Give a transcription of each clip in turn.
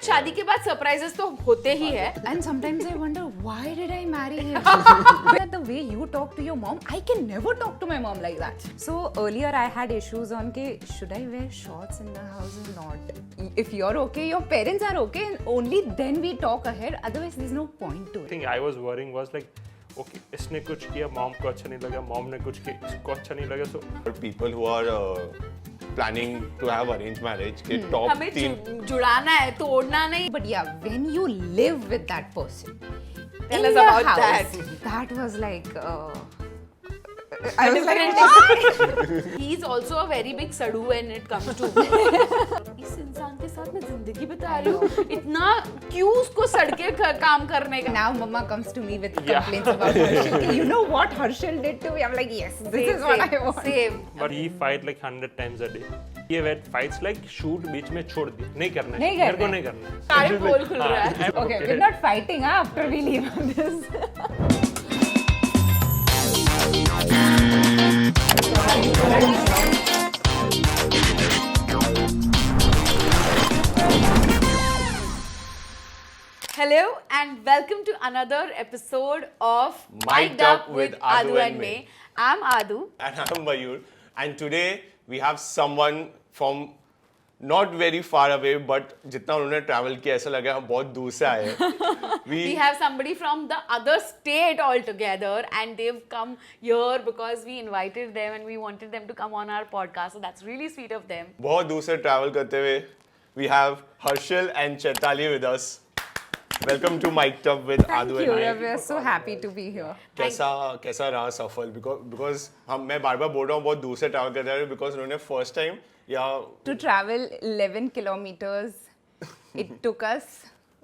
शादी के बाद सरप्राइजेस तो होते ही है. And sometimes I wonder, why did I marry him? The way you talk to your mom, I can never talk to my mom like that. So earlier I had issues on ke, should I wear shorts in the house or not? If you're okay, your parents are okay, and only then we talk ahead. Otherwise, there's no point to The it. thing I was worrying was like, okay, इसने कुछ किया, mom को अच्छा नहीं लगा, mom ने कुछ किया, इसको अच्छा नहीं लगा, so For people who are planning to have arranged marriage, के top हमें 3 जुड़ाना है, तोड़ना नहीं. But yeah, when you live with that person, Tell in us the about house, that. that was like. I was like, He's also a very big sadu when it comes to. इस इंसान के साथ मैं जिंदगी बिता रही हूँ. इतना क्यों उसको सड़के काम करने का? now Mama comes to me with complaints about Harshal. You know what Harshal did to me? I'm like, yes, this is what I want. Same. but he fight like 100 times a day. ये where fights like shoot बीच में छोड़ दी, नहीं करना है, नहीं मेरे को करना है. नहीं करना है. सारे पोल खुल रहा है. Okay, we're not fighting after we leave on this. Hello and welcome to another episode of Mic'd Up with Aadya and Mayur. I'm Adu. and I'm Mayur. And today we have someone from not very far away, but जितना उन्होंने travel किया ऐसा लगा हम बहुत दूर से आए हैं. We have somebody from the other state altogether and they've come here because we invited them and we wanted them to come on our podcast. So that's really sweet of them. बहुत दूर से travel करते हुए we have Harshal and Chaitali with us. Welcome to Mic'd Up with Thank Aadya you. and Mayur. We're so happy to be here. कैसा रहा सफर because मैं बार-बार बोल रहा हूँ बहुत दूर से travel करते हैं because उन्होंने first time या To travel 11 kilometers, it took us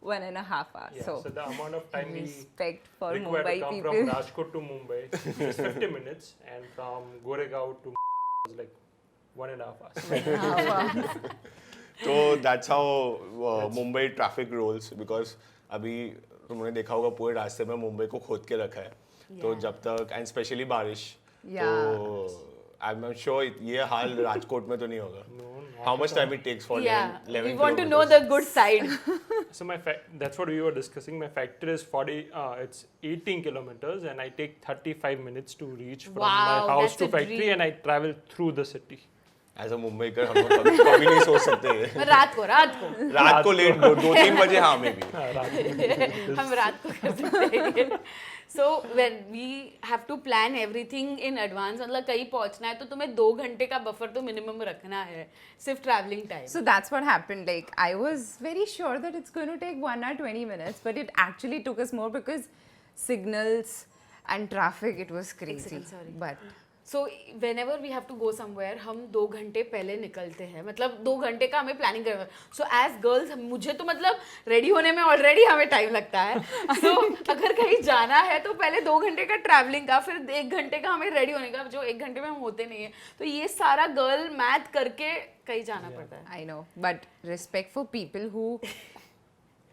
1.5 hours. Yeah, so so the amount of time we respect for required Mumbai to come people. from Rajkot to Mumbai is 50 minutes, and from Goregaon to was like 1.5 hours. तो that's how Mumbai traffic rolls because अभी तुमने देखा होगा पूरे रास्ते में मुंबई को खोद के रखा है. तो जब तक एंड स्पेशली बारिश तो आई एम श्योर ये हाल राजकोट में तो नहीं होगा. How much time it takes for Yeah, 11 we want to know the good side. So that's what we were discussing. My factor is 40. It's 18 kilometers, and I take 35 minutes to reach from Wow, my house that's to a factory, dream. and I travel through the city. As a Mumbaikar हम लोग कभी नहीं सोच सकते. रात को रात को लेट 2-3 बजे हाँ मे भी. हम रात को कर सकते हैं. So when we have to plan everything in advance, मतलब कहीं पहुंचना है तो तुम्हें 2 घंटे का बफर तो मिनिमम रखना है सिर्फ travelling time. So that's what happened. Like, I was very sure that it's going to take 1 hour 20 minutes, but it actually took us more because signals and traffic, it was crazy. second, sorry. But so whenever we have to go somewhere हम 2 घंटे पहले निकलते हैं. मतलब 2 घंटे का हमें planning करना है. सो एज गर्ल्स मुझे तो मतलब रेडी होने में ऑलरेडी हमें टाइम लगता है. सो अगर कहीं जाना है तो पहले 2 घंटे का ट्रैवलिंग का, फिर 1 घंटे का हमें रेडी होने का, जो 1 घंटे में हम होते नहीं है. तो ये सारा गर्ल मैथ करके कहीं जाना पड़ता है. I know, but respect for people who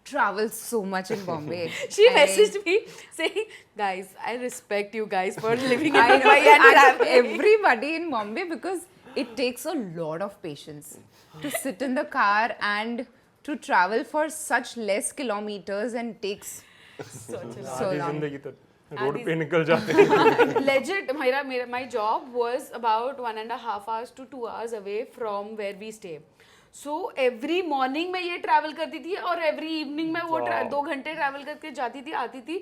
travel so much in Bombay. She I mean, messaged me saying, guys, I respect you guys for living in I know, Mumbai and and traveling. everybody in Bombay, because it takes a lot of patience to sit in the car and to travel for such less kilometers and takes so आधी long. जिंदगी तो road पे निकल जाते हैं. Legit, my job was about 1.5 hours to 2 hours away from where we stay. So every morning मैं ये travel करती थी और every evening मैं वो 2 घंटे travel करके जाती थी आती थी.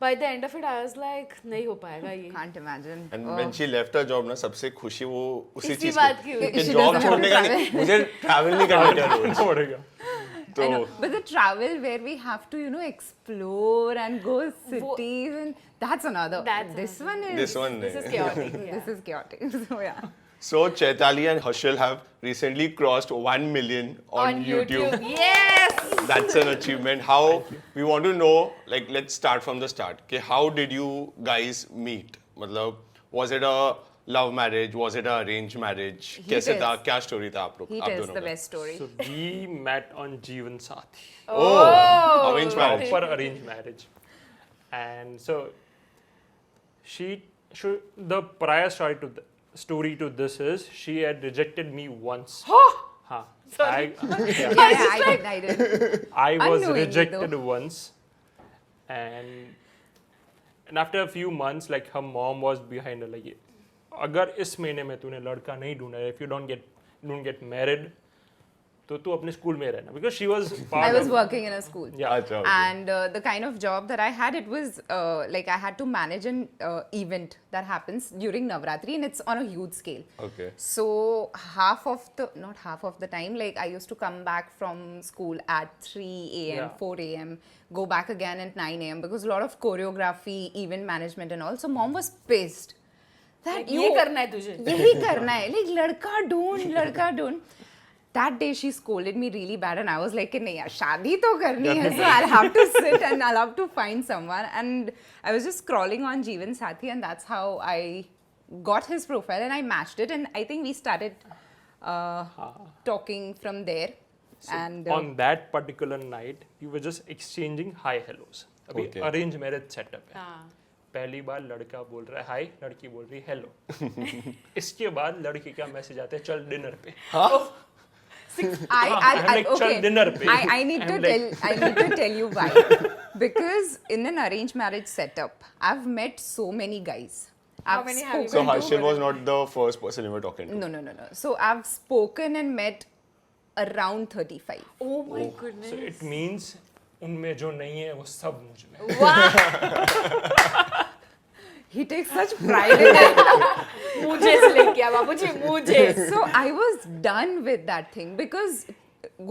By the end of it, I was like, नहीं हो पाएगा ये. Can't imagine. And when she left her job ना सबसे खुशी वो उसी इसी चीज बात की हुई. कि She जॉब doesn't have छोड़ने to का नहीं, मुझे ट्रैवल नहीं करना है रोज. पड़ेगा. I तो know, but the travel where we have to, explore and go cities, and that's another. This one is this one This is chaotic. Yeah. This is chaotic. So yeah. So Chaitali and Harshal have recently crossed 1 million on YouTube. Yes. That's an achievement. How we want to know, like, let's start from the start. Okay, how did you guys meet? मतलब, was it a love marriage? Was it a arranged marriage? कैसे था? क्या story था आप लोग? He आप tells दोनों the का? best story. So we met on Jeevan Sathi. Oh, arranged marriage. Proper arranged marriage. And so the prior story to this is she had rejected me once. हाँ. Sorry. Yeah, I did. I was Unknowingly, rejected though. once, and after a few months, like her mom was behind her, like, अगर इस महीने में तूने लड़का नहीं ढूंढा, if you don't get married, तो तू अपने स्कूल में रहना, because she was part I was of, working in a school. yeah. अच्छा, okay. And the kind of job that I had, it was like I had to manage an event that happens during Navratri, and it's on a huge scale. Okay. So not half of the time, like I used to come back from school at 3 a.m., Yeah. 4 a.m., go back again at 9 a.m. because a lot of choreography, event management and all. So mom was pissed that ये करना है तुझे. यही करना है, like लड़का ढूंढ. That day she scolded me really bad and I was like, नहीं यार शादी तो करनी है, so I'll have to sit and I'll have to find someone. And I was just scrolling on Jeevan Sathi and that's how I got his profile and I matched it, and I think we started talking from there. So And on that particular night, we were just exchanging hi hellos. अभी Okay. arrange marriage setup है. हाँ. पहली बार लड़का बोल रहा है हाय, लड़की बोल रही है हेलो. इसके बाद लड़की का मैसेज आता है चल डिनर पे. I'm like, "Chal dinner pe." I need I'm to tell you why. Because in an arranged marriage setup, I've met so many guys. How I've many have you spoken So met? to- Harshil was not the first person you were talking to. No. So I've spoken and met around 35. Oh my So goodness. it means उनमें जो नहीं है वो सब मुझ में. Wow. He takes such pride in it. मुझे से लेके आ बाबूजी, मुझे. So I was done with that thing because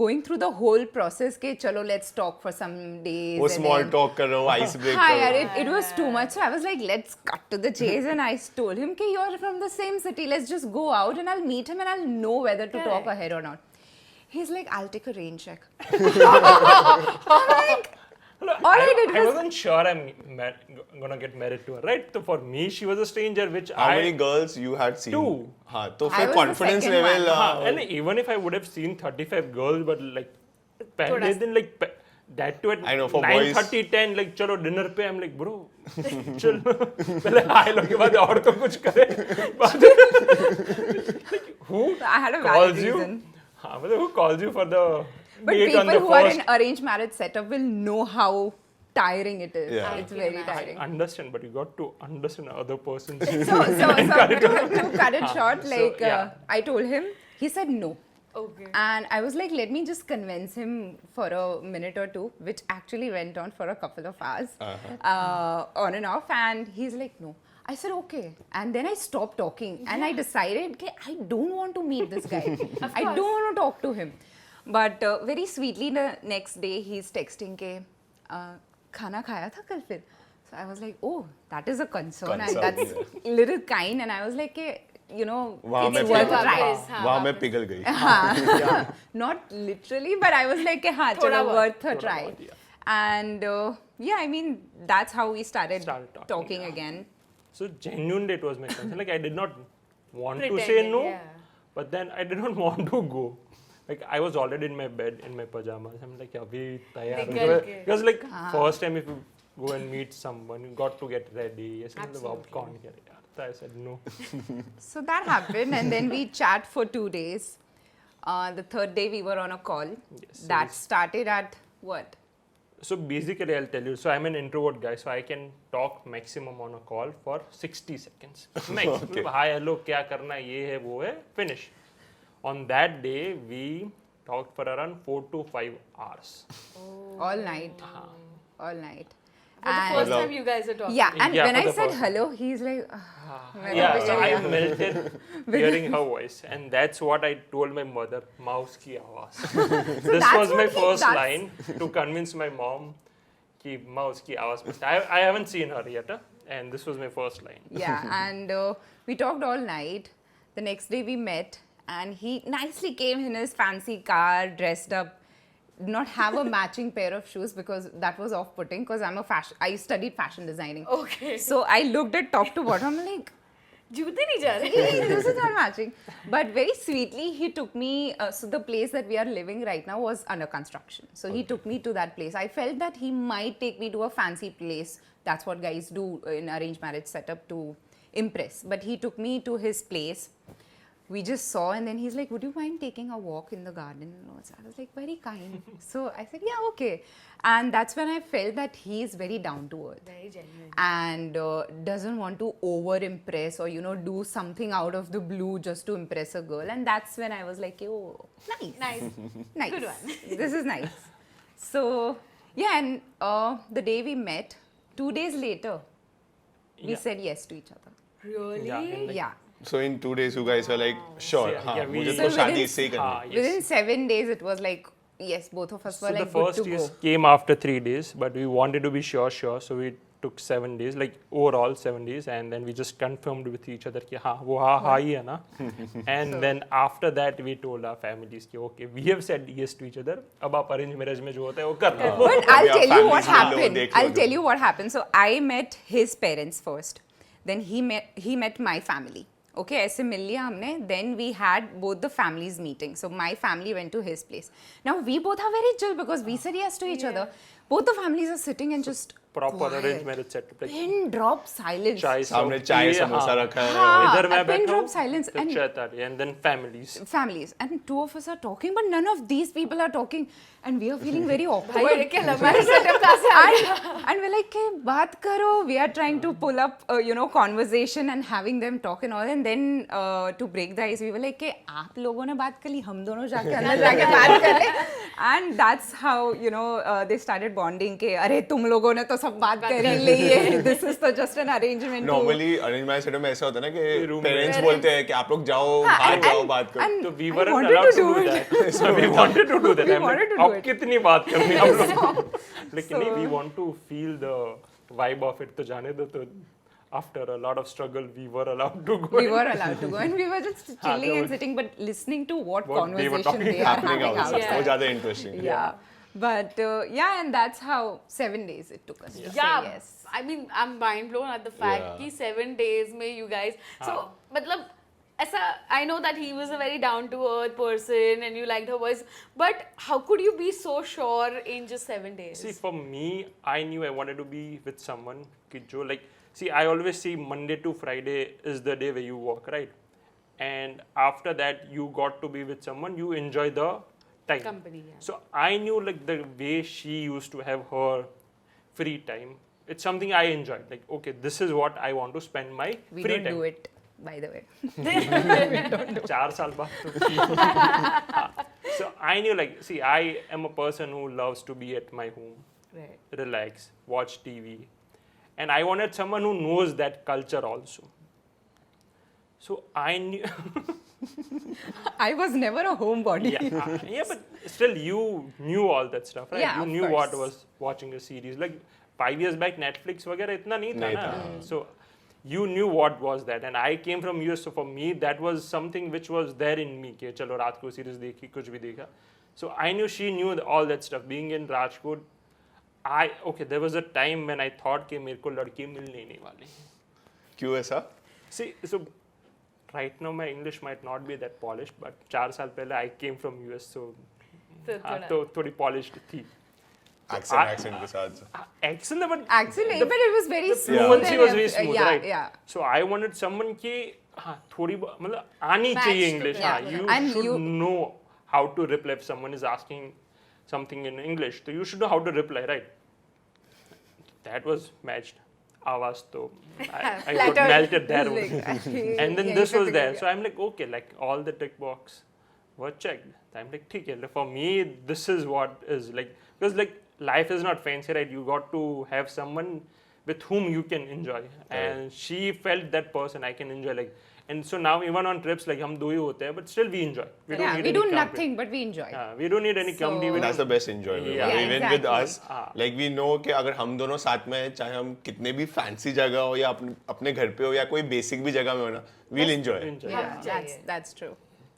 going through the whole process के चलो let's talk for some days. वो and small then- talk करो, ice break Hi, करो. it was too much. So I was like, let's cut to the chase. And I told him, okay, you're from the same city. Let's just go out and I'll meet him and I'll know whether to talk Correct. ahead or not. He's like, I'll take a rain check. All I did I was- wasn't sure I'm gonna get married to her, right? So for me, she was a stranger, which How many girls you had seen? Two. हाँ, तो I फिर was the confidence second level. one. And even if I would have seen 35 girls, but like पहले दिन like that too at I know, for 9:30, 10 like चलो dinner पे, I'm like bro चलो पहले हाय लो के बाद और तो कुछ करे. Who I had a valid calls you? reason. हाँ मतलब who calls you for the But date on people the who are first? in arranged marriage setup will know how tiring it is. Yeah. It's I very can I tiring. understand, but you got to understand other person's. So to cut it short, So, like yeah. I told him, he said no. Okay. And I was like, let me just convince him for a minute or two, which actually went on for a couple of hours, on and off. And he's like, no. I said, okay. And then I stopped talking and I decided, okay, I don't want to meet this guy. I don't want to talk to him. But very sweetly, the next day, he's texting, ke, khana khaya tha kal fir? So I was like, oh, that is a concern. And Concern, that's little kind. And I was like, ke, you know, वहाँ मैं it's worth a पिघल try. हाँ, वहाँ मैं वापस. पिघल गई. Not literally, but I was like, हाँ, थोड़ा चलो, बहुत, worth a थोड़ा try. बहुत, yeah. And yeah, I mean, that's how we started talking, yeah. again. So genuinely it was my concern. Like I did not want to say Pretending, no, yeah. but then I did not want to go. Like I was already in my bed in my pajamas. I'm like अभी तैयार हो निकल जाओ. के. Because like first time if you go and meet someone, you got to get ready. ऐसे मतलब अब कौन करे यार? So I said no. So that happened, and then we chat for 2 days. The third day we were on a call. Yes, That yes. started at what? So basically I'll tell you. So I'm an introvert guy, so I can talk maximum on a call for 60 seconds. Max. Okay. Hi, hello, क्या करना है, ये है, वो है, finish. On that day we talked for around 4 to 5 hours. All night. All night. For the And- first time you guys are talking. Yeah, and Yeah, when for I the said first- hello, he's like, Yeah, so I melted hearing her voice, and that's what I told my mother. Mouse ki आवाज. This that's was my what first that's- line to convince my mom कि mouse की आवाज. I haven't seen her yet, and this was my first line. yeah, and we talked all night. The next day we met, and he nicely came in his fancy car, dressed up. Did not have a matching pair of shoes because that was off-putting. Because I studied fashion designing. Okay. So I looked at top to bottom, like, जूते नहीं जा रहे. this is not matching. But very sweetly, he took me. So the place that we are living right now was under construction. So he took me to that place. I felt that he might take me to a fancy place. That's what guys do in arranged marriage setup to impress. But he took me to his place. we just saw, and then he's like, would you mind taking a walk in the garden? And I was like, very kind. So I said, yeah, okay. And that's when I felt that he is very down to earth. Very genuine. And doesn't want to over impress or do something out of the blue just to impress a girl. And that's when I was like, oh, nice. Nice. Good one. This is nice. So yeah, and the day we met, 2 days later, we said yes to each other. Really? Yeah, in like- Yeah. So in 2 days, you guys were like, sure, Yeah, हाँ, yeah, we- मुझे So तो शादी within- इससे ही करनी है. Yes. Within 7 days, it was like, yes, both of us were So the like good first to years go. came after 3 days, but we wanted to be sure. So we took 7 days, like overall 7 days, and then we just confirmed with each other कि हाँ वो हाँ ही है ना. And then after that we told our families कि okay, we have said yes to each other. अब आप arrange marriage में जो होता है वो कर लो. But I'll Yeah, tell you what families will know, happened. देख लो I'll तुम. tell you what happened. So I met his parents first. Then he met my family. Okay, ऐसे मिल लिया हमने. Then we had both the families meeting. So my family went to his place. Now we both are very chill because we said yes to each other. Both the families are sitting and just Proper quiet. arranged marriage setup. Like Pin drop silence. चाय सामने चाय ये, समोसा हाँ. रखा है. हाँ. इधर मैं a pin बैठा drop हूँ, silence फिर and- चाय तारी, and then families. And two of us are talking, but none of these people are talking, and we are feeling very भाई awkward. ये क्या लव मैरिज सेटअप कहाँ से आ गया? And we're like, "Hey, बात करो." We are trying to pull up, conversation and having them talk and all. And then to break the ice, we were like, "Hey, आप लोगों ने बात कर ली, हम दोनों जाके अंदर जाके बात कर ले." And that's how they started bonding. के अरे तुम लोगों ने तो सब बात कर ही ली है. This is तो just an arrangement. to- Normally arranged marriage setup में ऐसा होता है ना कि Room पेरेंट्स में- बोलते हैं कि आप लोग जाओ बाहर जाओ बात करो. and So we I weren't wanted allowed to to do do that. So we wanted to do that. We I'm wanted like, to do अब it. कितनी बात करनी है हम लोग? लेकिन नहीं, we So- want to feel the vibe of it. तो जाने दो तो. After a lot of struggle, we were allowed to go. We were allowed to go, and we were just chilling and sitting, but listening to what What they were conversation talking they are happening having outside. outside. वो ज़्यादा interesting. Yeah. But and that's how 7 days it took us to say Yeah, yes. I mean, I'm mind blown at the fact Yeah. कि 7 days में you guys. So मतलब ऐसा, I know that he was a very down to earth person and you liked her voice, but how could you be so sure in just 7 days? See, for me, I knew I wanted to be with someone कि जो like, see, I always see Monday to Friday is the day where you work, right? And after that, you got to be with someone, you enjoy the time. Company, yeah. So I knew like the way she used to have her free time. It's something I enjoyed. Like, okay, this is what I want to spend my We free don't time. do it, by the way. 4 साल बाद तो हाँ. So I knew like, see, I am a person who loves to be at my home, Right. relax, watch TV, and I wanted someone who knows that culture also. So I knew, I was never a homebody. yeah, but still you knew all that stuff, right? Yeah, You of knew what course. was watching a series. Like 5 years back, Netflix वगैरह इतना नहीं था नहीं ना. था. So you knew what was that, and I came from US, so for me that was something which was there in me. कि चलो रात को series देखी, कुछ भी देखा. So I knew she knew all that stuff. Being in Rajkot, there was a time when I thought कि मेरे को लड़की मिलने नहीं वाली. क्यों ऐसा? See, so right now my English might not be that polished, but 4 साल पहले I came from US, so So हाँ, थोड़ा- तो थोड़ी polished थी. Accent के साथ. Excellent, but Actually, but it was very smooth. fluency and was very everything. smooth, Yeah, right? yeah. So I wanted someone की हाँ थोड़ी मतलब आनी चाहिए Matched, English. yeah. हाँ, you And should you- know how to reply if someone is asking something in English. So you should know how to reply, right? That was matched. आवाज तो I got Flattered. melted there Like, only. actually, And then yeah, this you was took there. it, So I'm like, okay, like all the tick box were checked. I'm like, ठीक है. For me, this is what is like, because like life is not fancy, right? You got to have someone with whom you can enjoy. And she felt that person I can enjoy. Like, and so now even on trips, like हम दो ही होते हैं, but still we enjoy. We don't Yeah, need we any do company. nothing, but we enjoy. We don't need any company. We That's the don't, best enjoyment. Yeah. Even with Exactly. us, like we know कि अगर हम दोनों साथ में हैं, चाहे हम कितने भी fancy जगह हो या अपने घर पे हो या कोई basic भी जगह में हो ना, we'll enjoy. enjoy. Yeah, चाहिए. that's true.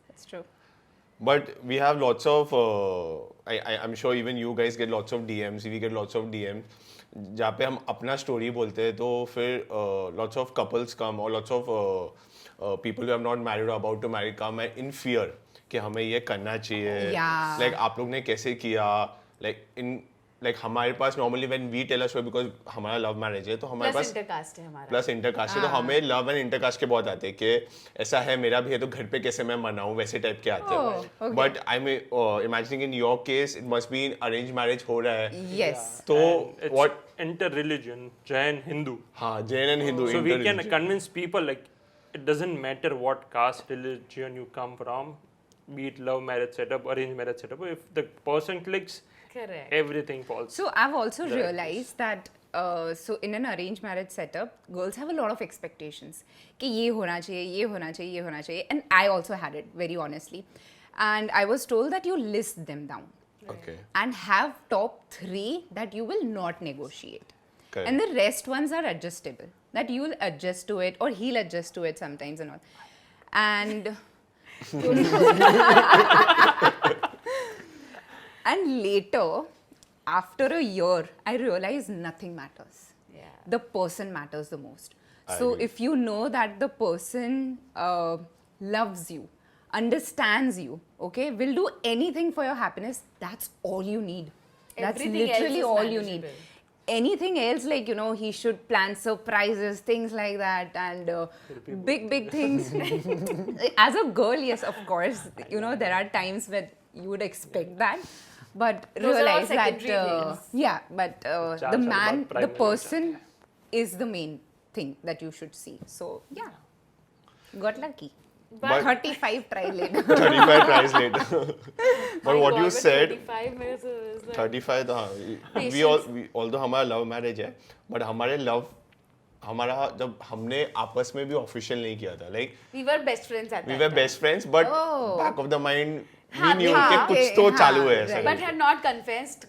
That's true. But we have lots of, I'm sure even you guys get lots of DMs, we get lots of DMs, जहाँ पे हम अपना story बोलते हैं तो फिर lots of couples come or lots of people who have not married or about to marry come and in fear कि हमें ये करना चाहिए. Yeah. Like आप लोग ने कैसे किया? Like like हमारे पास normally when we tell a story because हमारा love marriage है तो हमारे प्लस पास इंटरकास्ट है हमारा. प्लस इंटरकास्ट है तो हमें लव एंड इंटरकास्ट के बहुत आते हैं कि ऐसा है मेरा भी है तो घर पे कैसे मैं मनाऊं वैसे टाइप के आते हैं but I am imagining in your case it must be arrange marriage हो रहा है Yes. तो It's what inter-religion, Jain, Hindu. हाँ Jain and Hindu So we can convince people like it doesn't matter what caste, religion you come from, be it love marriage setup, arranged marriage setup. If the person clicks, Correct. everything falls. So I've also realized that so in an arranged marriage setup, girls have a lot of expectations. कि ये होना चाहिए, ये होना चाहिए, ये होना चाहिए. And I also had it, very honestly. And I was told that you list them down. Okay And have top 3 that you will not negotiate. Correct. And the rest ones are adjustable. That you will adjust to it or he'll adjust to it sometimes and all. And and later, after a year, I realized nothing matters. Yeah. The person matters the most. So agree. if you know that the person loves you, understands you, okay, will do anything for your happiness, that's all you need. That's Everything else literally is all you need. manageable. Anything else, like, you know, he should plan surprises, things like that, and big things. As a girl, yes, of course, you know, there are times when you would expect that, but Those are all realize that, secondary things. yeah, but Charge the are man, about the primary person is the main thing that you should see. So, yeah, got lucky. But- 35 try later. 35 tries later but My what God, you but said 35 minutes is like 35 तो हाँ we although हमारा love marriage है but हमारे love हमारा जब हमने आपस में भी ऑफिशियल नहीं किया था like we were best friends at we that were time. Best friends but Oh. Back of the mind we हाँ, न्यू हाँ, कि कुछ तो हाँ, चालू है ऐसा right. But had not confessed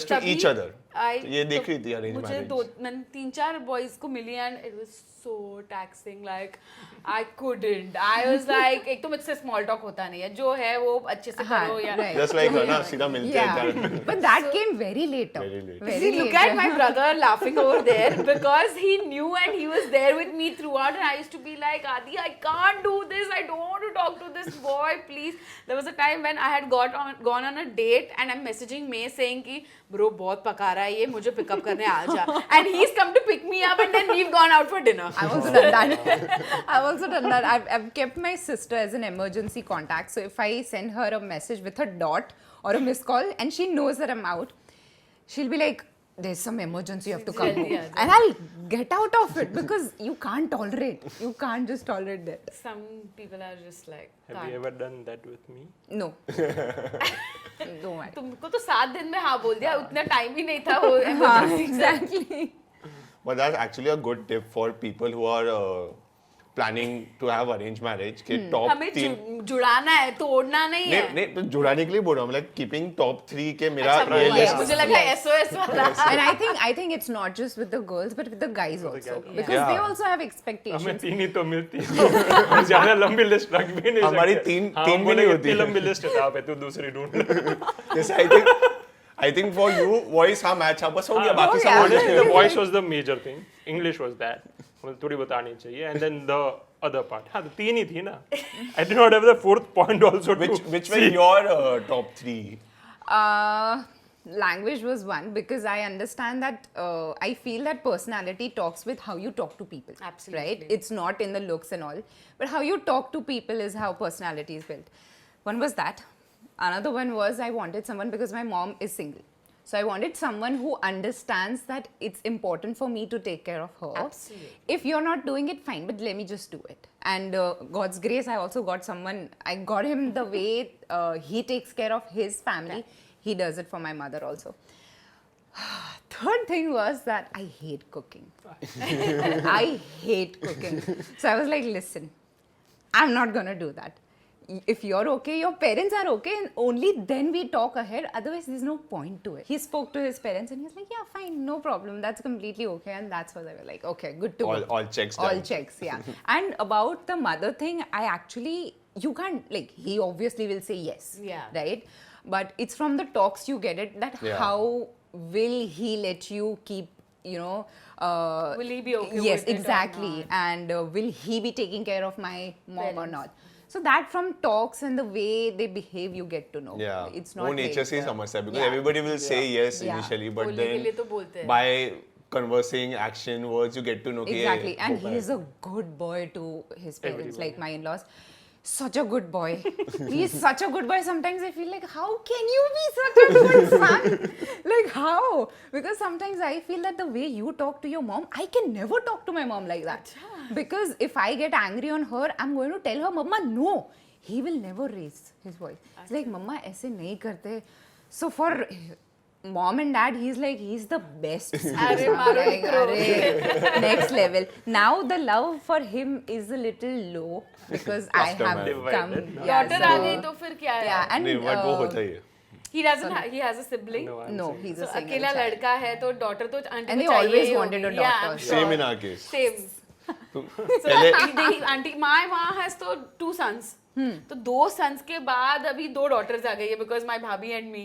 to तभी each other. I- ये देख तो रही थी arranged मुझे marriage. मैंने 3-4 boys को मिली and it was so taxing, like I couldn't. I was like एक तो मुझसे small talk होता नहीं है, जो है वो अच्छे से हाँ, करो या right. जस्ट लाइक ना सीधा मिलते Yeah, हैं but that came very later. Very late. Very See, look later. at my brother laughing over there because he knew and he was there with me throughout, and I used to be like, Adi, I can't do this. I don't want to talk to this boy, please. There was a time when I had gone on a date and I'm messaging May saying कि bro बहुत पका रहा है ये, मुझे pickup करने आ जा. And he's come to pick me up and then we've gone out for dinner. I've also done that. I've also done that. I've kept my sister as an emergency contact. So if I send her a message with a dot or a missed call and she knows that I'm out, she'll be like, there's some emergency, you have to come home. Yeah. And I'll get out of it because you can't tolerate. You can't just tolerate that. Some people are just like, Have can't. you ever done that with me? No. Don't worry. तुमको तो 7 दिन में हाँ बोल दिया, उतना time ही नहीं था वो हाँ, emergency का. exactly. But that's actually a good tip for people who are planning to have arranged marriage कि top हमें 3 जुड़ाना है, तोड़ना नहीं है. नहीं तो जुड़ाने के लिए बोल रहा हूँ like keeping top 3 के मेरा अच्छा, ये वो list मुझे लगा SOS वाला. And I think it's not just with the girls, but with the guys also. guys. Because Yeah. they also have हमें expectations. 3 ही तो मिलती है हम ज्यादा लंबी लिस्ट रख भी नहीं हमारी सकते. तीन- हाँ, तीन हम भी नहीं बोलेंगे, होती इतनी है. लंबी लिस्ट है पे तू दूसरी ढूंढ ले. Yes, I think for you voice हाँ मैच हाँ बस हो गया बाकी सब गया. हो जाएगा. The voice was the major thing. English was that. मुझे थोड़ी बतानी चाहिए. And then the other part. हाँ तो 3 ही थी ना. I did not have the 4th point also. Which were your top 3? Language was one because I understand that I feel that personality talks with how you talk to people. Absolutely. Right? It's not in the looks and all, but how you talk to people is how personality is built. One was that. Another one was I wanted someone because my mom is single. So I wanted someone who understands that it's important for me to take care of her. Absolutely. If you're not doing it, fine, but let me just do it. And God's grace, I also got someone, I got him the way he takes care of his family. He does it for my mother also. Third thing was that I hate cooking. I hate cooking. So I was like, listen, I'm not going to do that. If you're okay, your parents are okay, and only then we talk ahead. Otherwise, there's no point to it. He spoke to his parents and he was like, yeah, fine, no problem. That's completely okay. And that's what I was like, okay, good to go. All checks All done. checks, yeah. And about the mother thing, I actually, you can't, like, he obviously will say yes. Yeah. Right? But it's from the talks you get it that Yeah. how will he let you keep, you know, Will he be okay yes, with it or exactly. not? And will he be taking care of my mom or Parents. not? So that from talks and the way they behave, you get to know. Yeah. It's not वो nature like, से ही समझता है because yeah. everybody will say yes Yeah. initially, but बोलने के लिए then तो बोलते हैं. by conversing, action, words, you get to know कि ये Exactly. And होता he है. is a good boy to his parents, Everyone. like my in-laws. Such a good boy. He is such a good boy. Sometimes I feel like, how can you be such a good son? Like, how? Because sometimes I feel that the way you talk to your mom, I can never talk to my mom like that. Because if I get angry on her, I'm going to tell her, Mama, no. He will never raise his voice. It's like, Mama, ऐसे नहीं करते. So for mom and dad, he's the best. अरे मारो Like, करो. अरे, next level. Now the love for him is a little low because I After have marriage. come. Divided, no? Yeah, Daughter आ गई तो फिर क्या है? yeah, and नहीं but वो होता ही है. He doesn't. He has a sibling. No, I'm no, saying- he's So a single अकेला child. लड़का है तो daughter तो आंटी And को they चाहिए always ही wanted a होगी. Yeah, daughter. I'm Same sure. in our case. Same. तो So पहले auntie, my mom has तो 2 sons. तो 2 sons के बाद अभी 2 daughters आ गई है because my भाभी and me.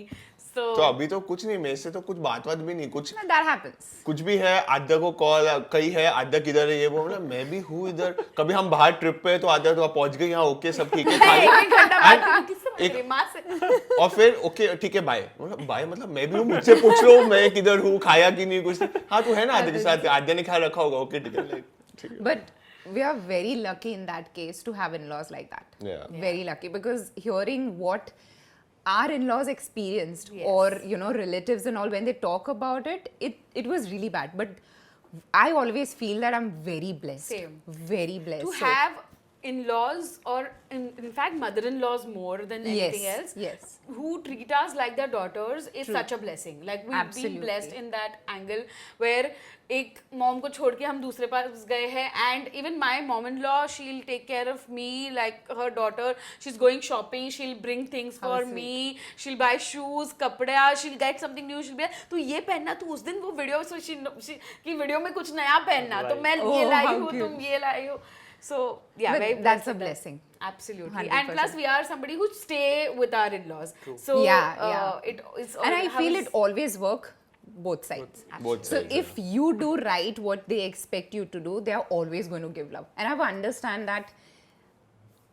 So तो अभी तो कुछ नहीं, मेरे से तो कुछ बात भी नहीं, कुछ That happens. कुछ भी है. आद्या को कॉल कहीं है, आद्या किधर है, ये वो मतलब मैं भी हूँ इधर. कभी हम बाहर ट्रिप पे तो आद्या तो आप पहुंच गए यहाँ, ओके सब ठीक है, खाली. एक घंटा बाद किससे बात करी? माँ से. और फिर ओके ठीक है बाय, मतलब बाय मतलब मैं भी हूँ, मुझसे पूछ लो मैं किधर हूँ, खाया कि नहीं कुछ. हाँ तू है ना आद्या के साथ, आद्या ने ख्याल रखा होगा, ओके ठीक है, like, ठीक है. But we are very lucky in that case to have in-laws like that. Yeah. Very lucky because hearing what our in-laws experienced Yes. or relatives and all when they talk about it, it was really bad. But I always feel that I'm very blessed. Same. Very blessed. To So- have in-laws or in fact mother-in-laws more than anything Yes, else yes. who treat us like their daughters is such a blessing. Like we've Absolutely. been blessed in that angle where एक mom को छोड़ के हम दूसरे पास गए हैं and even my mom-in-law, she'll take care of me like her daughter. She's going shopping, she'll bring things for How sweet. me, she'll buy shoes, कपड़ा, she'll get something new, she'll be like, तू ये पहनना, तू उस दिन वो video की video में कुछ नया पहनना, तो मैं Oh, ये लाई how हूँ, cute. तुम ये लाई हो. So yeah, But very that's blessed a with that. blessing. Absolutely, and 100%. plus we are somebody who stay with our in-laws. So Yeah. it's And I feel has- it always work both sides. Both So sides, if you do right what they expect you to do, they are always going to give love. And I have to understand that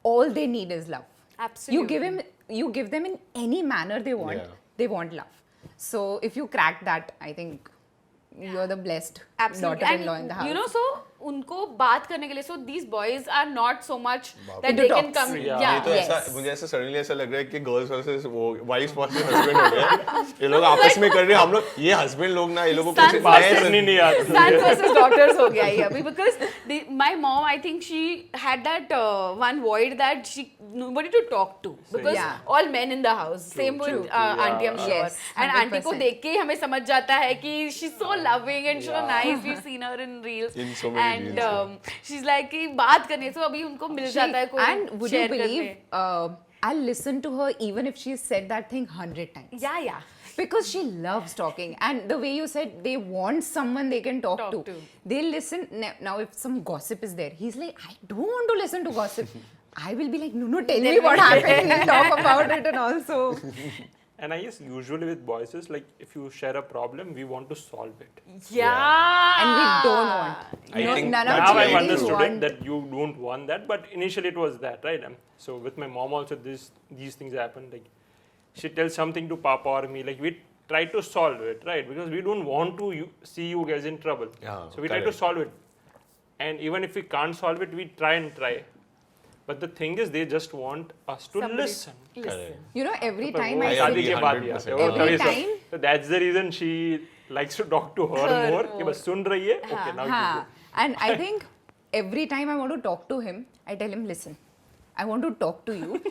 all they need is love. Absolutely. You give them in any manner they want. Yeah. They want love. So if you crack that, I think you're the blessed Absolutely. daughter-in-law in the house. You know, so उनको बात करने के लिए, so these boys are not so much that Into they can talks. come. Yeah. ये तो Yes. ऐसा मुझे ऐसा सडनली ऐसा लग रहा है कि गर्ल्स वर्सेस वो वाइफ वर्सेस हस्बैंड हो गया. ये लोग आपस में कर रहे हैं, हम लोग ये हस्बैंड लोग ना, ये लोगों को Sons कुछ बात versus- करनी नहीं आती. Sons versus daughters हो गया ये अभी because my mom, I think she had that one void that she nobody to talk to because Yeah. all men in the house. Same with auntie, I'm sure. Yes, And auntie को 100%. देख के ही हमें समझ जाता है कि she's so loving and so nice. We've seen her in reels. In so many and reels, she's like कि बात करने से अभी उनको मिल जाता है कोई and would you share believe, करने. I'll listen to her even if she's said that thing 100 times. Yeah. Because she loves talking, and the way you said they want someone they can talk to. They'll listen. Now, if some gossip is there, he's like, I don't want to listen to gossip. I will be like, no, tell me what happened. We'll talk about it, and also. And I guess usually with boys is like if you share a problem, we want to solve it. Yeah. And we don't want. I think none that's of Now very I've children understood want. it that you don't want that, but initially it was that, right? So with my mom also, these things happen. Like she tells something to Papa or me, like we try to solve it, right? Because we don't want to see you guys in trouble. Yeah, So we try to correct. solve it, and even if we can't solve it, we try. But the thing is, they just want us to Somebody- listen. Correct. You know, every पर time वो I शादी see. के बाद भी 100%. आते हैं, वो Every कभी सब- time- So that's the reason she likes to talk to her more. कि बस सुन रही है, okay, now you Haan. go. And I think every time I want to talk to him, I tell him, listen, I want to talk to you.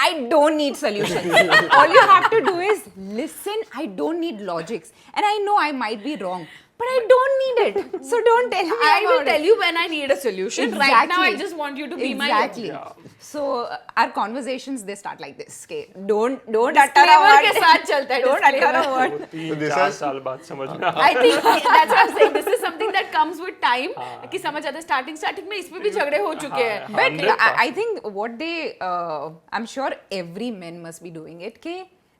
I don't need solutions. All you have to do is listen. I don't need logics. And I know I might be wrong, but I don't need it. So don't tell me I will about tell it. you when I need a solution. Right now, I Exactly. just want you to be my Exactly. Yeah. So our conversations, they start like this. Okay, don't utter a disclaimer word. के साथ चलता है Don't utter a disclaimer. word. वो 3 this 4 is- साल बाद समझ में I think that's what I'm saying. This is something that comes with time. कि समझ आता है starting में इसमें भी झगड़े हो चुके हैं. But 100%. I think what they, I'm sure every man must be doing it.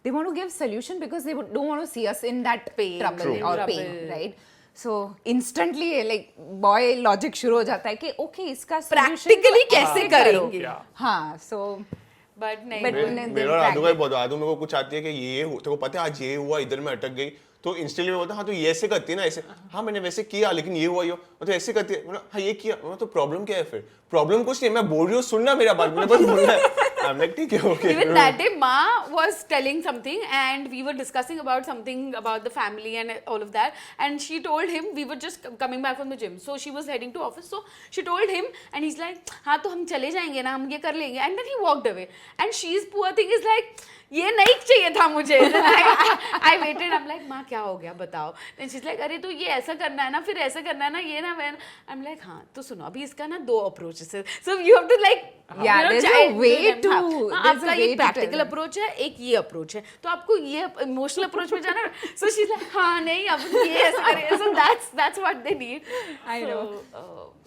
They want to give solution because they don't want to see us in that Pain. trouble True. or Trouble. pain, right? So instantly like boy logic शुरू हो जाता है कि okay इसका Practically कैसे करेंगे? Yeah. हाँ so but नहीं But वो- उन्हें मेरा और आदू का ही बहुत आदू मेरे को कुछ आती है कि ये तेरे को पता है आज ये हुआ इधर में अटक गई तो इंस्टेंटली मैं बोलता हाँ तो ये ऐसे करती है ना ऐसे हाँ मैंने वैसे किया लेकिन ये हुआ तो ऐसे करती है मतलब हाँ ये किया तो प्रॉब्लम क्या है फिर प्रॉब्लम कुछ नहीं मैं बोल रही हूँ सुनना मेरा बात मैंने बस बोलना है I'm like ठीक है okay Even that day, Ma was telling something, and we were discussing about something about the family and all of that. And she told him we were just coming back from the gym, so she was heading to office. So she told him, and he's like, "हाँ तो हम चले जाएंगे ना, हम ये कर लेंगे." And then he walked away. And she's poor thing is like, ये नहीं चाहिए था मुझे. I waited. I'm like, माँ क्या हो गया बताओ. Then she's like, अरे तो ये ऐसा करना है ना, फिर ऐसा करना है ना, ये ना मैं. I'm like, हाँ तो सुनो अभी इसका ना 2 approaches है. So you have to like. Yeah, there's a way to- हाँ, there's a आपका way ये to practical tell them. Approach है एक ये अप्रोच है तो आपको ये इमोशनल अप्रोच में जाना है सो शी लाइक हाँ नहीं अब ये ऐसा करें so that's what they need I know.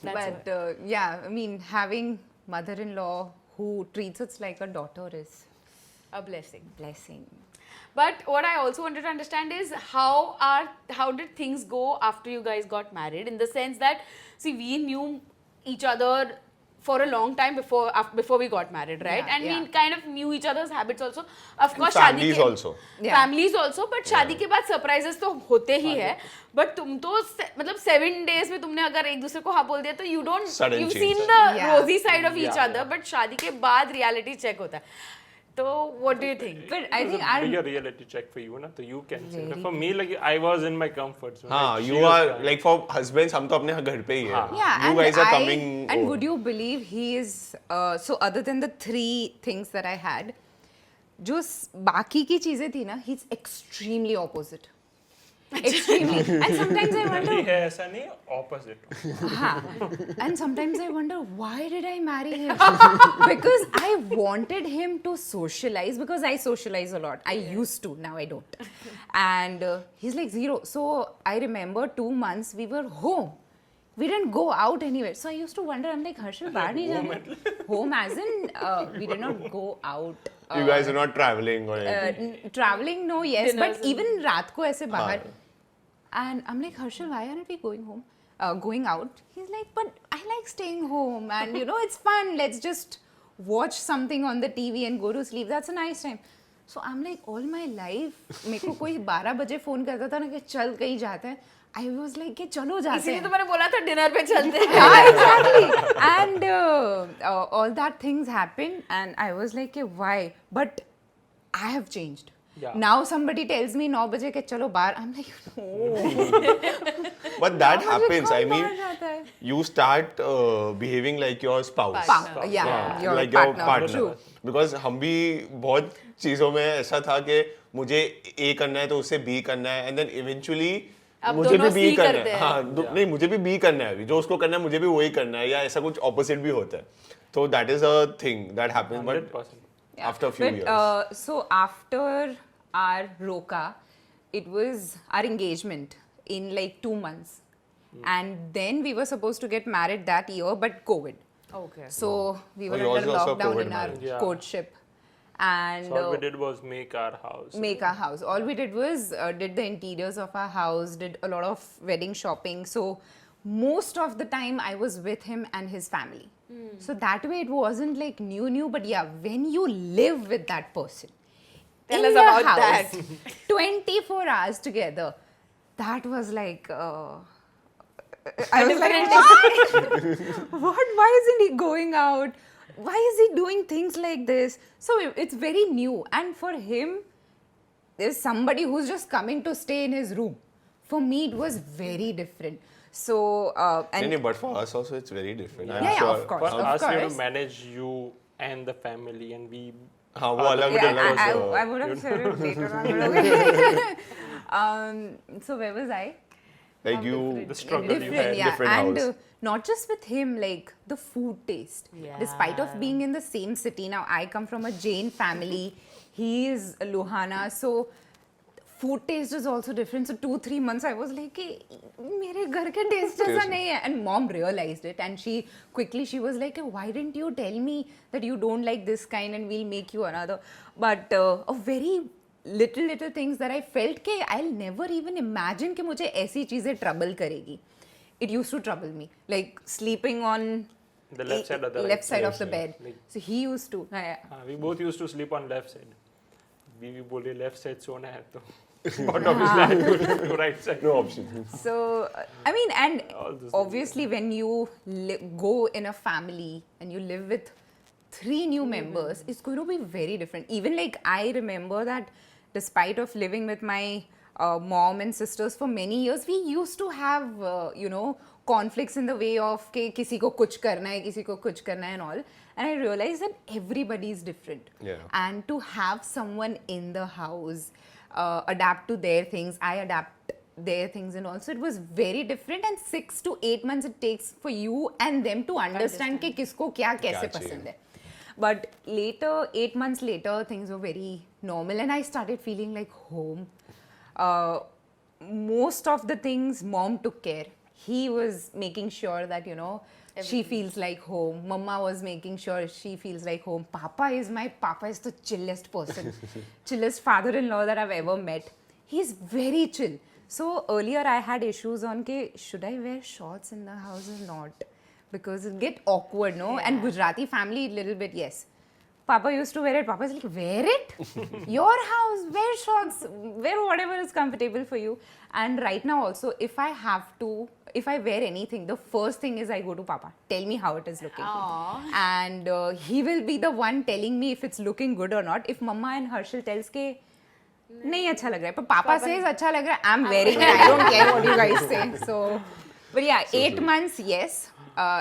But yeah, I mean, having mother-in-law who treats us like a daughter is a blessing. blessing. But what I also wanted to understand is how did things go after you guys got married? In the sense that, see, we knew each other for a long time before we got married, right? Yeah, and yeah. we kind of knew each other's habits also. Of course, families शादी के also. Yeah. families also, but शादी के बाद surprises तो होते ही है. But तुम तो मतलब 7 days में तुमने अगर एक दूसरे को हाँ बोल दिया तो you don't Sudden you've change. seen the Yeah. rosy side of each Yeah, other, yeah. but शादी के बाद reality check होता है. तो what do you think? But I think Bigger reality check for you, na? So you can say. Very For me, like I was in my comfort zone. हाँ like, she you was are trying. like for husbands हम तो अपने घर पे ही है yeah, you and guys are I, coming and over. would you believe he is so other than the 3 things that I had, जो बाकी की चीजें थी ना, he's extremely opposite. Extremely. And sometimes I wonder, नहीं है ऐसा नहीं opposite. and sometimes I wonder why did I marry him? Because I wanted him to socialize because I socialize a lot. I used to, now I don't. And he's like 0. So I remember 2 months we were home. We didn't go out anywhere. So I used to wonder, I'm like, Harshal, बाहर नहीं जाना? Home as in, we did not go out. you guys are not traveling or anything Traveling, no, yes, Dinners but even रात को ऐसे बाहर. And I'm like, Harshal, why aren't we going home? Going out? He's like, but I like staying home, and you know, it's fun. Let's just watch something on the TV and go to sleep. That's a nice time. So I'm like, all my life, मेरे को कोई 12 बजे phone करता था ना कि चल कहीं जाते हैं. I was like कि चलो जाते इसीलिए हैं. तो मैंने बोला था डिनर पे चलते हैं. Yeah, exactly. And all that things happened, and I was like, "Okay, why?" But I have changed. Yeah. Now somebody tells me 9 बजे के चलो बाहर. I'm like, oh. but that 9 बजे happens I कौन mean बाहर जाता है? you start behaving like your spouse Partner. Yeah, your like partner. your partner True. because हम भी बहुत चीजों में ऐसा था कि मुझे A करना है तो उसे B करना है and then eventually अब मुझे भी दोनों B C करना करते है हैं. हाँ नहीं मुझे भी B करना है अभी जो उसको करना है मुझे भी वही करना है या ऐसा कुछ ऑपोजिट भी होता है तो that is a thing that happens but 100%. after a few But, years so after our Roka, it was our engagement in like 2 months. And then we were supposed to get married that year, but COVID. Okay. So we were yours under was also lockdown COVID in our marriage. Yeah. courtship. And So all we did was make our house. make our house. All we did was did the interiors of our house, did a lot of wedding shopping. So most of the time I was with him and his family. So that way it wasn't like new, but yeah, when you live with that person, Tell in us the about house, that. 24 hours together, that was like. I was like, what? Why isn't he going out? Why is he doing things like this? So it's very new. And for him, there's somebody who's just coming to stay in his room. For me, it was very different. So, and but for us also it's very different I'm Yeah, sure of course. For us, we have course. to manage you and the family, and we. हाँ वो अलग yeah, अलग I would have said it later on. But okay. So where was I? like you The struggle you Different, had. yeah. different And house. not just with him, like the food taste. Despite of being in the same city, now I come from a Jain family. He is Lohana, so food taste is also different. So 2-3 months I was like, मेरे घर के taste जैसा नहीं है. And mom realized it, and she quickly was like, why didn't you tell me that you don't like this kind, and we'll make you another. But a very little things that I felt कि I'll never even imagine कि मुझे ऐसी चीजें trouble करेगी. It used to trouble me, like sleeping on The left side or the left side of the side. bed. Like- So he used to. We both used to sleep on left side. बीवी बोले left side सोना है तो but obviously I moved to right side. No option. So, I mean, and All those obviously, when you go in a family and you live with 3 new members, it's going to be very different. Even like I remember that despite of living with my mom and sisters for many years, we used to have, conflicts in the way of कि किसी को कुछ करना है, किसी को कुछ करना है and all. And I realized that everybody is different. Yeah. And to have someone in the house adapt to their things, I adapt their things, and also it was very different. And 6 to 8 months it takes for you and them to understand कि किसको क्या कैसे क्या पसंद है. But later, 8 months later, things were very normal, and I started feeling like home. Most of the things mom took care. He was making sure that she feels like home. Mama was making sure she feels like home. Papa is the chillest person, chillest father-in-law that I've ever met. He's very chill. So earlier I had issues on should I wear shorts in the house or not, because it get awkward, no? Yeah. And Gujarati family little bit, yes. Papa used to wear it. Papa's like, wear it? Your house, wear shorts, wear whatever is comfortable for you. And right now also, if I wear anything, the first thing is I go to Papa. Tell me how it is looking. Aww. And he will be the one telling me if it's looking good or not. If Mama and Harshal tells के नहीं अच्छा लग रहा है, but Papa says अच्छा लग रहा है, I'm wearing it. I don't care what you guys say. So, but yeah, 8 months, yes.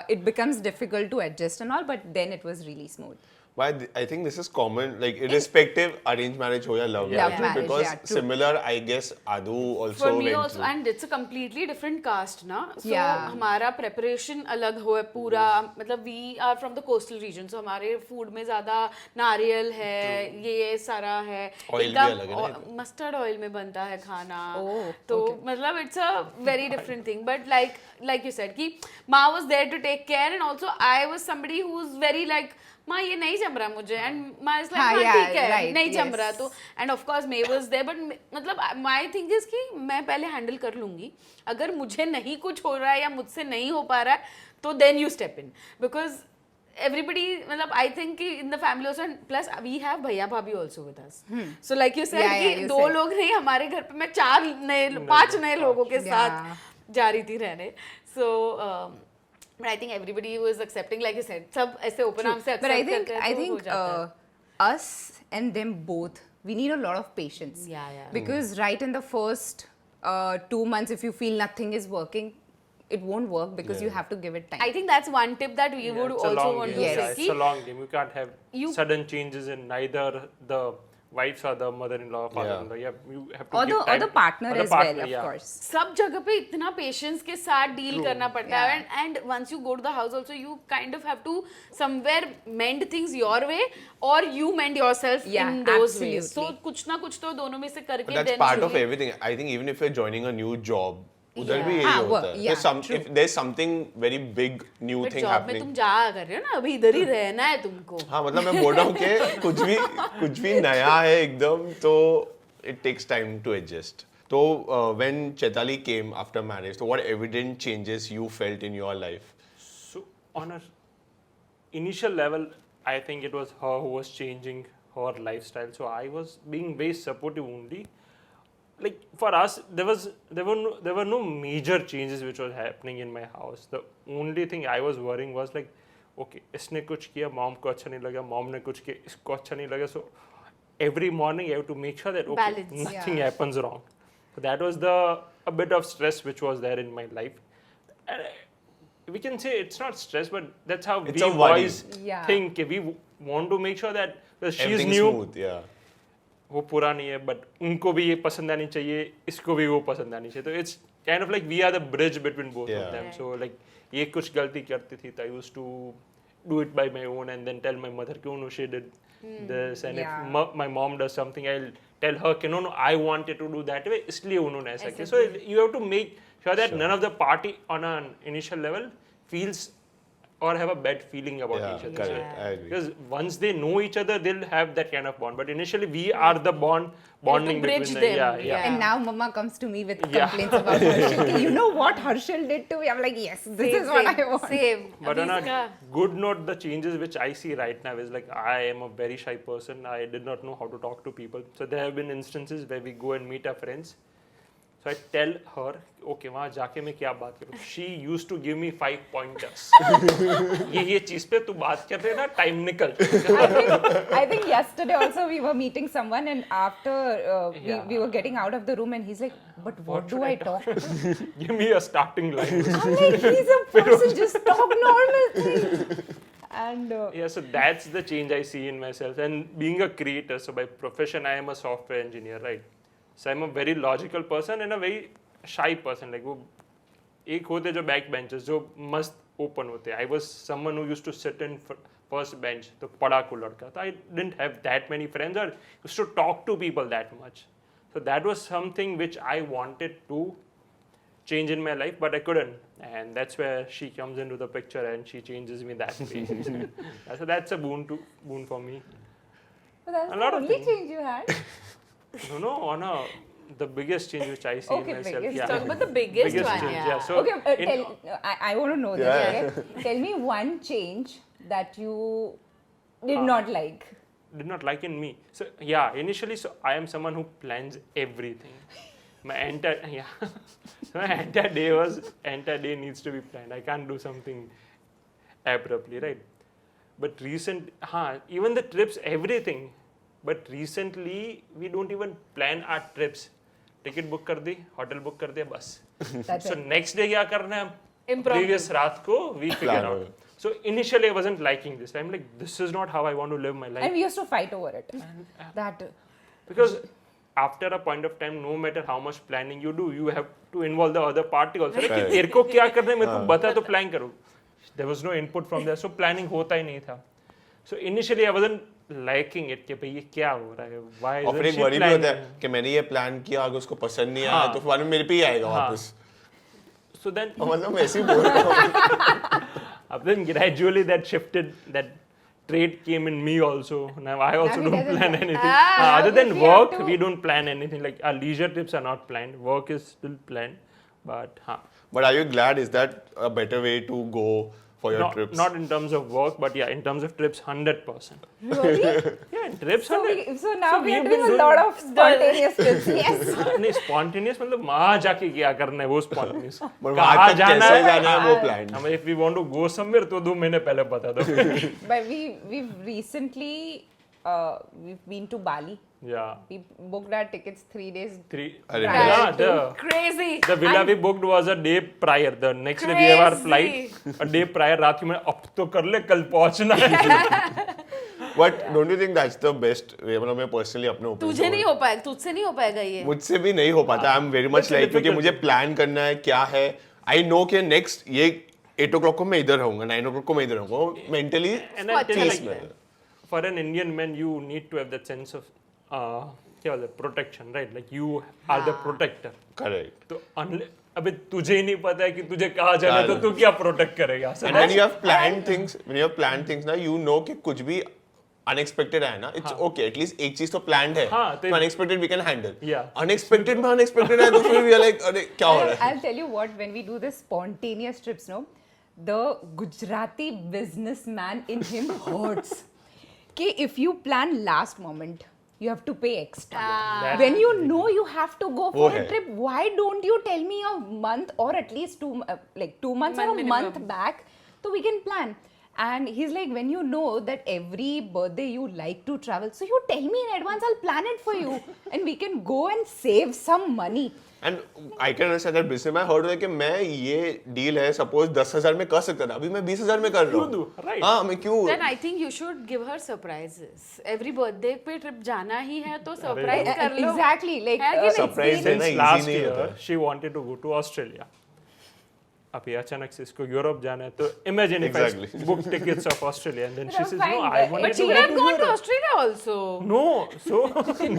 It becomes difficult to adjust and all, but then it was really smooth. But I think this is common, like irrespective arranged marriage ho ya love marriage, because yeah, true. similar, I guess Adu also For me went also, through. and it's a completely different caste, na. So Yeah. हमारा preparation अलग हो है पूरा, मतलब we are from the coastal region, so हमारे food में ज़्यादा नारियल है, ये सारा है, Oil भी अलग है ना? mustard oil में बनता है खाना, Oh, तो okay. मतलब it's a very different thing. But like you said, कि माँ was there to take care, and also I was somebody who's very like, माँ ये नहीं जम रहा मुझे, and माँ is like, हाँ ठीक है, right, नहीं जम yes. रहा तो, and of course May was there, but मतलब my thing is कि मैं पहले handle कर लूँगी, अगर मुझे नहीं कुछ हो रहा है या मुझसे नहीं हो पा रहा है तो then you step in, because everybody, मतलब I think कि in the family also, and plus we have भैया भाभी also with us, so like you said Yeah, कि you 2 said. लोग नहीं, हमारे घर पे मैं 5 नए लोगों के साथ Yeah. जा रही थी रहने, so but I think everybody was accepting, like you said, सब ऐसे open arms से But I accept think करते हैं तो हो जाता है. us and them both, we need a lot of patience. Yeah. Because right in the first 2 months, if you feel nothing is working, it won't work because you have to give it time. I think that's one tip that we would It's a also long want game. to Yes. say. It's कि a long game. You can't have You- sudden changes in neither the wives or the mother-in-law or father-in-law. You have to Or give time the partner or the as well, partner, of yeah. course. सब जगह पे इतना patience के साथ deal True. करना पड़ता है, Yeah. and once you go to the house also you kind of have to somewhere mend things your way or you mend yourself Yeah, in those ways. absolutely. So कुछ ना कुछ तो दोनों में से करके But that's then part of truly- everything. I think even if you're joining a new job, उधर Yeah. भी यही हाँ, होता है. yeah, true. If there's something very big new But thing job में happening. तुम जा कर रहे हो ना, अभी इधर ही रहना है तुमको. हाँ मतलब मैं बोल रहा हूँ कि कुछ भी नया है एकदम तो it takes time to adjust. So when Chaitali came after marriage, so what evident changes you felt in your life? So on a initial level, I think it was her who was changing her lifestyle. So I was being very supportive only. Like for us, there were no major changes which was happening in my house. The only thing I was worrying was like, okay, इसने कुछ किया, mom को अच्छा नहीं लगा, mom ने कुछ किया, इसको अच्छा नहीं लगा. So every morning you have to make sure that okay, Balance, nothing yeah. happens wrong. So that was a bit of stress which was there in my life. And we can say it's not stress, but that's how It's we a worry. boys Yeah. think. We want to make sure that she's Everything's new, smooth, yeah. वो पुरानी है, but उनको भी ये पसंद आनी चाहिए, इसको भी वो पसंद आनी चाहिए. तो it's kind of like we are the bridge between both Yeah. of them. Right. So like ये कुछ गलती करती थी, I used to do it by my own and then tell my mother कि no, she did this, and Yeah. if my mom does something, I'll tell her कि no, I wanted to do that way, इसलिए उन्होंने ऐसा किया. So you have to make sure that none of the party on an initial level feels or have a bad feeling about Yeah, each other. correct. I agree. Because once they know each other, they'll have that kind of bond. But initially, we are the bonding bridge between them, Yeah. yeah. And now Mama comes to me with Yeah. complaints about Harshal. You know what Harshal did to me? I'm like, yes, this is what I want. Same. But Abhi on a iska- good note, the changes which I see right now is like I am a very shy person. I did not know how to talk to people. So there have been instances where we go and meet our friends. So I tell her, okay, वहाँ जाके मैं क्या बात करूँ? She used to give me 5 pointers. ये चीज़ पे तू बात कर रहे ना, time निकल. I think yesterday also we were meeting someone and after we were getting out of the room and he's like, but what do I talk to? Give me a starting line. I'm like, he's a person, just talk normal things. And Yeah, so that's the change I see in myself. And being a creator, so by profession I am a software engineer, right? So I'm a very logical person and a very shy person. Like वो एक होते जो back benches जो मस्त open होते. I was someone who used to sit in first bench, तो पढ़ाकू लड़का था. I didn't have that many friends or used to talk to people that much. So that was something which I wanted to change in my life, but I couldn't. And that's where she comes into the picture and she changes me that way. So that's a boon for me. but that's A the lot of only things. change you had. No, the biggest change which I see Okay, in myself. biggest. Yeah. Talk about the biggest one, change, yeah. So Okay, in- I want to know this. Yeah. Okay? Tell me one change that you did not like. did not like in me. So yeah, initially, so I am someone who plans everything. My entire so my entire day needs to be planned. I can't do something abruptly, right? But even the trips, everything. But recently, we don't even plan our trips. Ticket book कर दी, hotel book कर दिया, बस. That's So it. next day क्या करना है? Impromptu. Previous रात को we figure Plan out. होगा. So initially I wasn't liking this. I'm like, this is not how I want to live my life. And we used to fight over it. That Because after a point of time, no matter how much planning you do, you have to involve the other party also. Like, Correct. तेरे को क्या करना है मेरे को बता तो plan करो. There was no input from there, so planning होता ही नहीं था. So initially I wasn't liking it कि भाई ये क्या हो रहा है? Why और फिर isn't एक she वरी भी होता planning? है कि मैंने ये प्लान किया, अगर उसको पसंद नहीं आया हाँ. तो फिर बाद में मेरे पे ही आएगा हाँ. वापस. So then, मतलब मैं ऐसे ही बोल रहा हूँ. then gradually that shifted, that trait came in me also. Now I also he don't doesn't plan plan. anything. Ah, Other than we have work, to- we don't plan anything. Like our leisure trips are not planned. Work is still planned, but But are you glad? Is that a better way to go for your trips? not in terms of work, but yeah, in terms of trips, 100%. really? Yeah, in trips, So, 100. so now So we are we've doing been a lot of spontaneous trips. Yes. नहीं spontaneous मतलब वहाँ जाके क्या करना है वो spontaneous. But वहाँ तक कैसे जाना है वो planned. हमें if we want to go somewhere तो 2 महीने पहले बता दो. But we've recently we've been to Bali. Yeah. We booked our tickets 3 days. अरे Right. Yeah, the Crazy. villa we booked was a day prior. The next day we have our flight. A day prior रात में अब तो कर ले कल पहुंचना है. But don't you think that's the best way? मतलब मैं personally अपने opinion तुझे नहीं हो पाएगा, तुझसे नहीं हो पाएगा ये. मुझसे भी नहीं हो पाता. I'm very much It's like क्योंकि difficult. मुझे plan करना है क्या है. I know कि next ये 8 o'clock को मैं इधर रहूँगा, 9 o'clock को मैं इधर रहूँगा. Mentally And I tell you, peace like, में. for an Indian man, you need to have that sense of क्या बोलते हैं protection, right? Like you are the protector. Correct. तो अबे तुझे ही नहीं पता है कि तुझे कहाँ जाना है तो तू क्या प्रोटेक्ट करेगा? And when you have planned things ना, you know कि कुछ भी unexpected है ना, it's okay. At least एक चीज तो planned है. हाँ, तो- तो unexpected we can handle. Yeah. Unexpected में unexpected है तो फिर we are like अरे क्या हो रहा है? I'll tell you what, when we do this spontaneous trips, no, the Gujarati businessman in him hurts. Okay, if you plan last moment, you have to pay extra. That- When you know you have to go for वो a है. trip, why don't you tell me a month or at least 2 months or a Month month minimum. back so we can plan? And he's like, when you know that every birthday you like to travel, so you tell me in advance, I'll plan it for you and we can go and save some money. And I can understand that business में hurt है कि मैं ये deal है suppose 10,000 में कर सकता था, अभी मैं 20,000 में कर रहा हूँ. क्यों दूँ? Right. हाँ मैं क्यों? Then I think you should give her surprises. Every birthday पे trip जाना ही है तो surprise कर लो. Exactly, like है कि नहीं? surprise it's है ना, Since easy last नहीं year, होता. she wanted to go to Australia. अभी अचानक से इसको यूरोप जाना है तो imagine if I Exactly. book tickets of Australia and then she That's says fine, no, I but wanted But to she go would have to gone to Europe. Australia also. No, so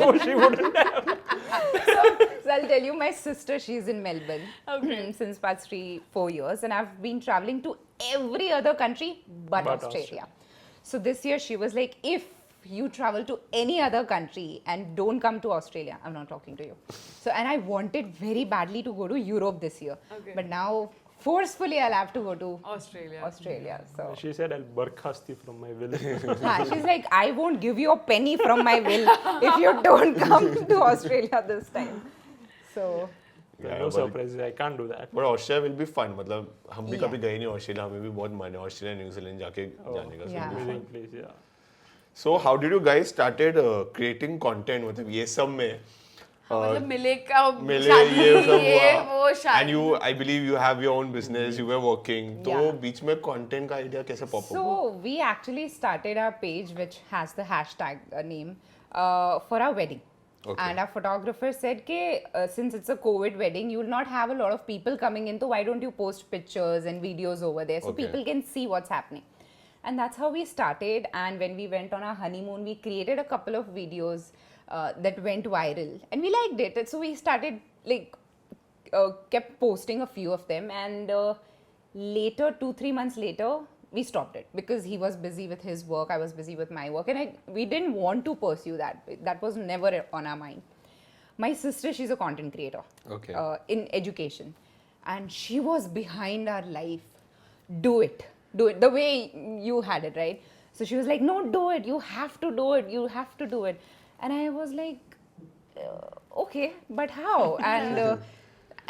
no, she wouldn't have. So I'll tell you, my sister, she's in Melbourne since past 3-4 years, and I've been traveling to every other country but But Australia. So this year she was like, if you travel to any other country and don't come to Australia, I'm not talking to you. So, and I wanted very badly to go to Europe this year. Okay. But now, forcefully, I'll have to go to Australia. So, She said, I'll barkhasti from my village. she's like, I won't give you a penny from my will if you don't come to Australia this time. So, There are no surprises. I can't do that. But Australia will be fun. मतलब हम भी Yeah. कभी गए नहीं Australia, हमें भी बहुत मन है ऑस्ट्रेलिया न्यूजीलैंड जाके जाने का. So Yeah. it'll be fun. Amazing place, yeah. So how did you guys started creating content? मतलब ये सब में मतलब मिले का मिले शादी, ये सब ये हुआ. वो शादी. And you, I believe you have your own business. You were working. तो Yeah. बीच में content का idea कैसे pop up? So we actually started our page, which has the hashtag name, for our wedding. Okay. And our photographer said, since it's a COVID wedding, you will not have a lot of people coming in, so why don't you post pictures and videos over there so Okay. people can see what's happening. And that's how we started. And when we went on our honeymoon, we created a couple of videos that went viral. And we liked it. So we started, kept posting a few of them. And later, 2-3 months later, we stopped it because he was busy with his work, I was busy with my work, and we didn't want to pursue that. That was never on our mind. My sister, she's a content creator Okay. in education, and she was behind our life. Do it the way you had it, right? So she was like, no, do it, you have to do it, you have to do it. And I was like, okay, but how?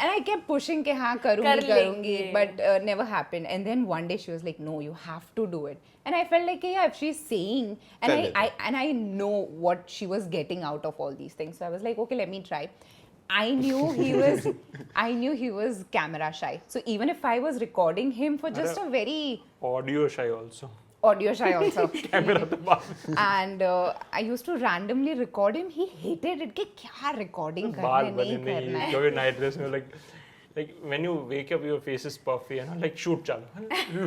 And I kept pushing ke haan karungi, but never happened. And then one day she was like, no, you have to do it. And I felt like, yeah, if she's saying, and I know what she was getting out of all these things. So I was like, okay, let me try. I knew he was camera shy. So even if I was recording him for just a very Audio shy also. audio shy also. Camera the back. And I used to randomly record him. He hated it. कि क्या recording करना है, नहीं करना है. Your night dress, like when you wake up, your face is puffy, and I'm like, shoot, chalo.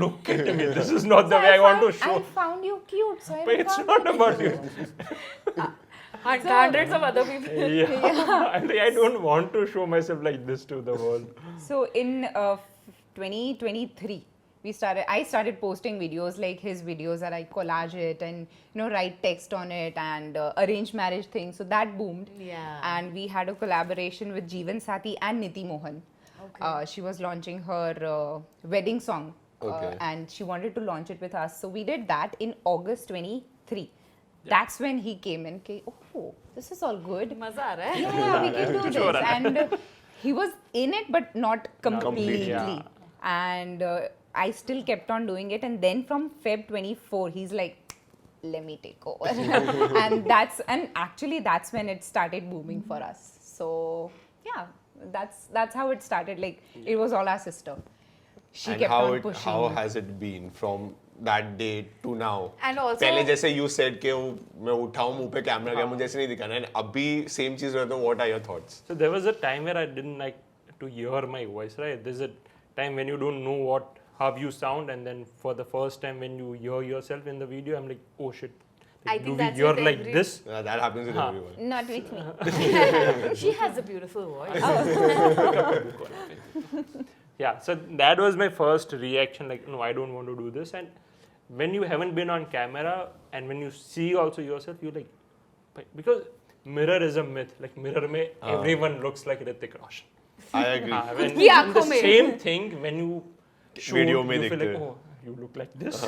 Look at me. This is not the way I want to show. I found you cute, so I But it's recorded not about you. Hundreds of other people. Yeah. I don't want to show myself like this to the world. So in 2023, I started posting videos like his videos that I collage it and write text on it and arranged marriage things. So that boomed. Yeah. And we had a collaboration with Jeevan Sathi and Niti Mohan. Okay. She was launching her wedding song. Okay. And she wanted to launch it with us. So we did that in August 23. That's when he came in. Oh, this is all good. मजा आ रहा है. Yeah, we can do this. And he was in it, but not completely. yeah. And I still kept on doing it. And then from Feb 24, he's like, let me take over. and actually that's when it started booming for us. So yeah, that's how it started. Like it was all our sister. She And kept on pushing. how has it been from that day to now? And also- पहले जैसे you said कि मैं उठाऊं मुंह पे camera क्या मुझे ऐसे नहीं दिखाना है. अभी same चीज रहता है. What are your thoughts? So there was a time where I didn't like to hear my voice, right? There's a time when you don't know how you sound, and then for the first time when you hear yourself in the video, I'm like, oh shit. I Do think we that's hear with like every- this? That happens with everyone. Not with me. She has a beautiful voice. Yeah, so that was my first reaction, like, no, I don't want to do this. And when you haven't been on camera and when you see also yourself, you're like, because mirror is a myth. Like mirror mein everyone looks like Hrithik Roshan. I agree. When की and the आँखों में. same thing when you shoot, Video में you feel दिखते like, हैं. oh, you look like this.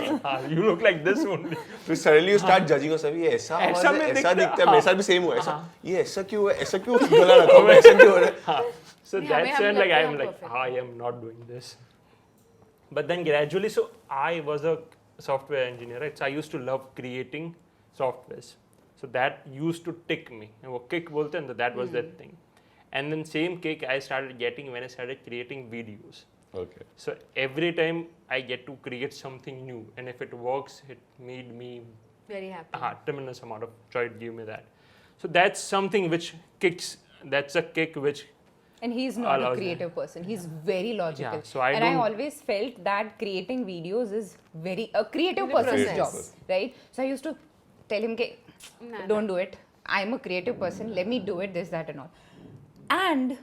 You look like this only. तो suddenly you start judging yourself. ये ऐसा आवाज ऐसा है, में ऐसा दिखता है. दिखता है. मेरे साथ भी same हुआ. ऐसा ये ऐसा क्यों है? ऐसा क्यों गला रखा हूँ? ऐसा क्यों हो रहा है? So Yeah, that's हमें when like लगता है I'm हम like, perfect I am not doing this. But then gradually, so I was a software engineer, right? So I used to love creating softwares. So that used to tick me. And वो kick बोलते हैं, that was that thing. And then same kick I started getting when I started creating videos. Okay. So every time I get to create something new, and if it works, it made me Very happy. tremendous amount of joy. It gave me that. So that's something which kicks. That's a kick which. And he's not a allows creative person. He's very logical. Yeah, so I I don't- always felt that creating videos is a creative Creative person's process. job, right? So I used to tell him, don't do it. I'm a creative person. Let me do it, this, that and all. And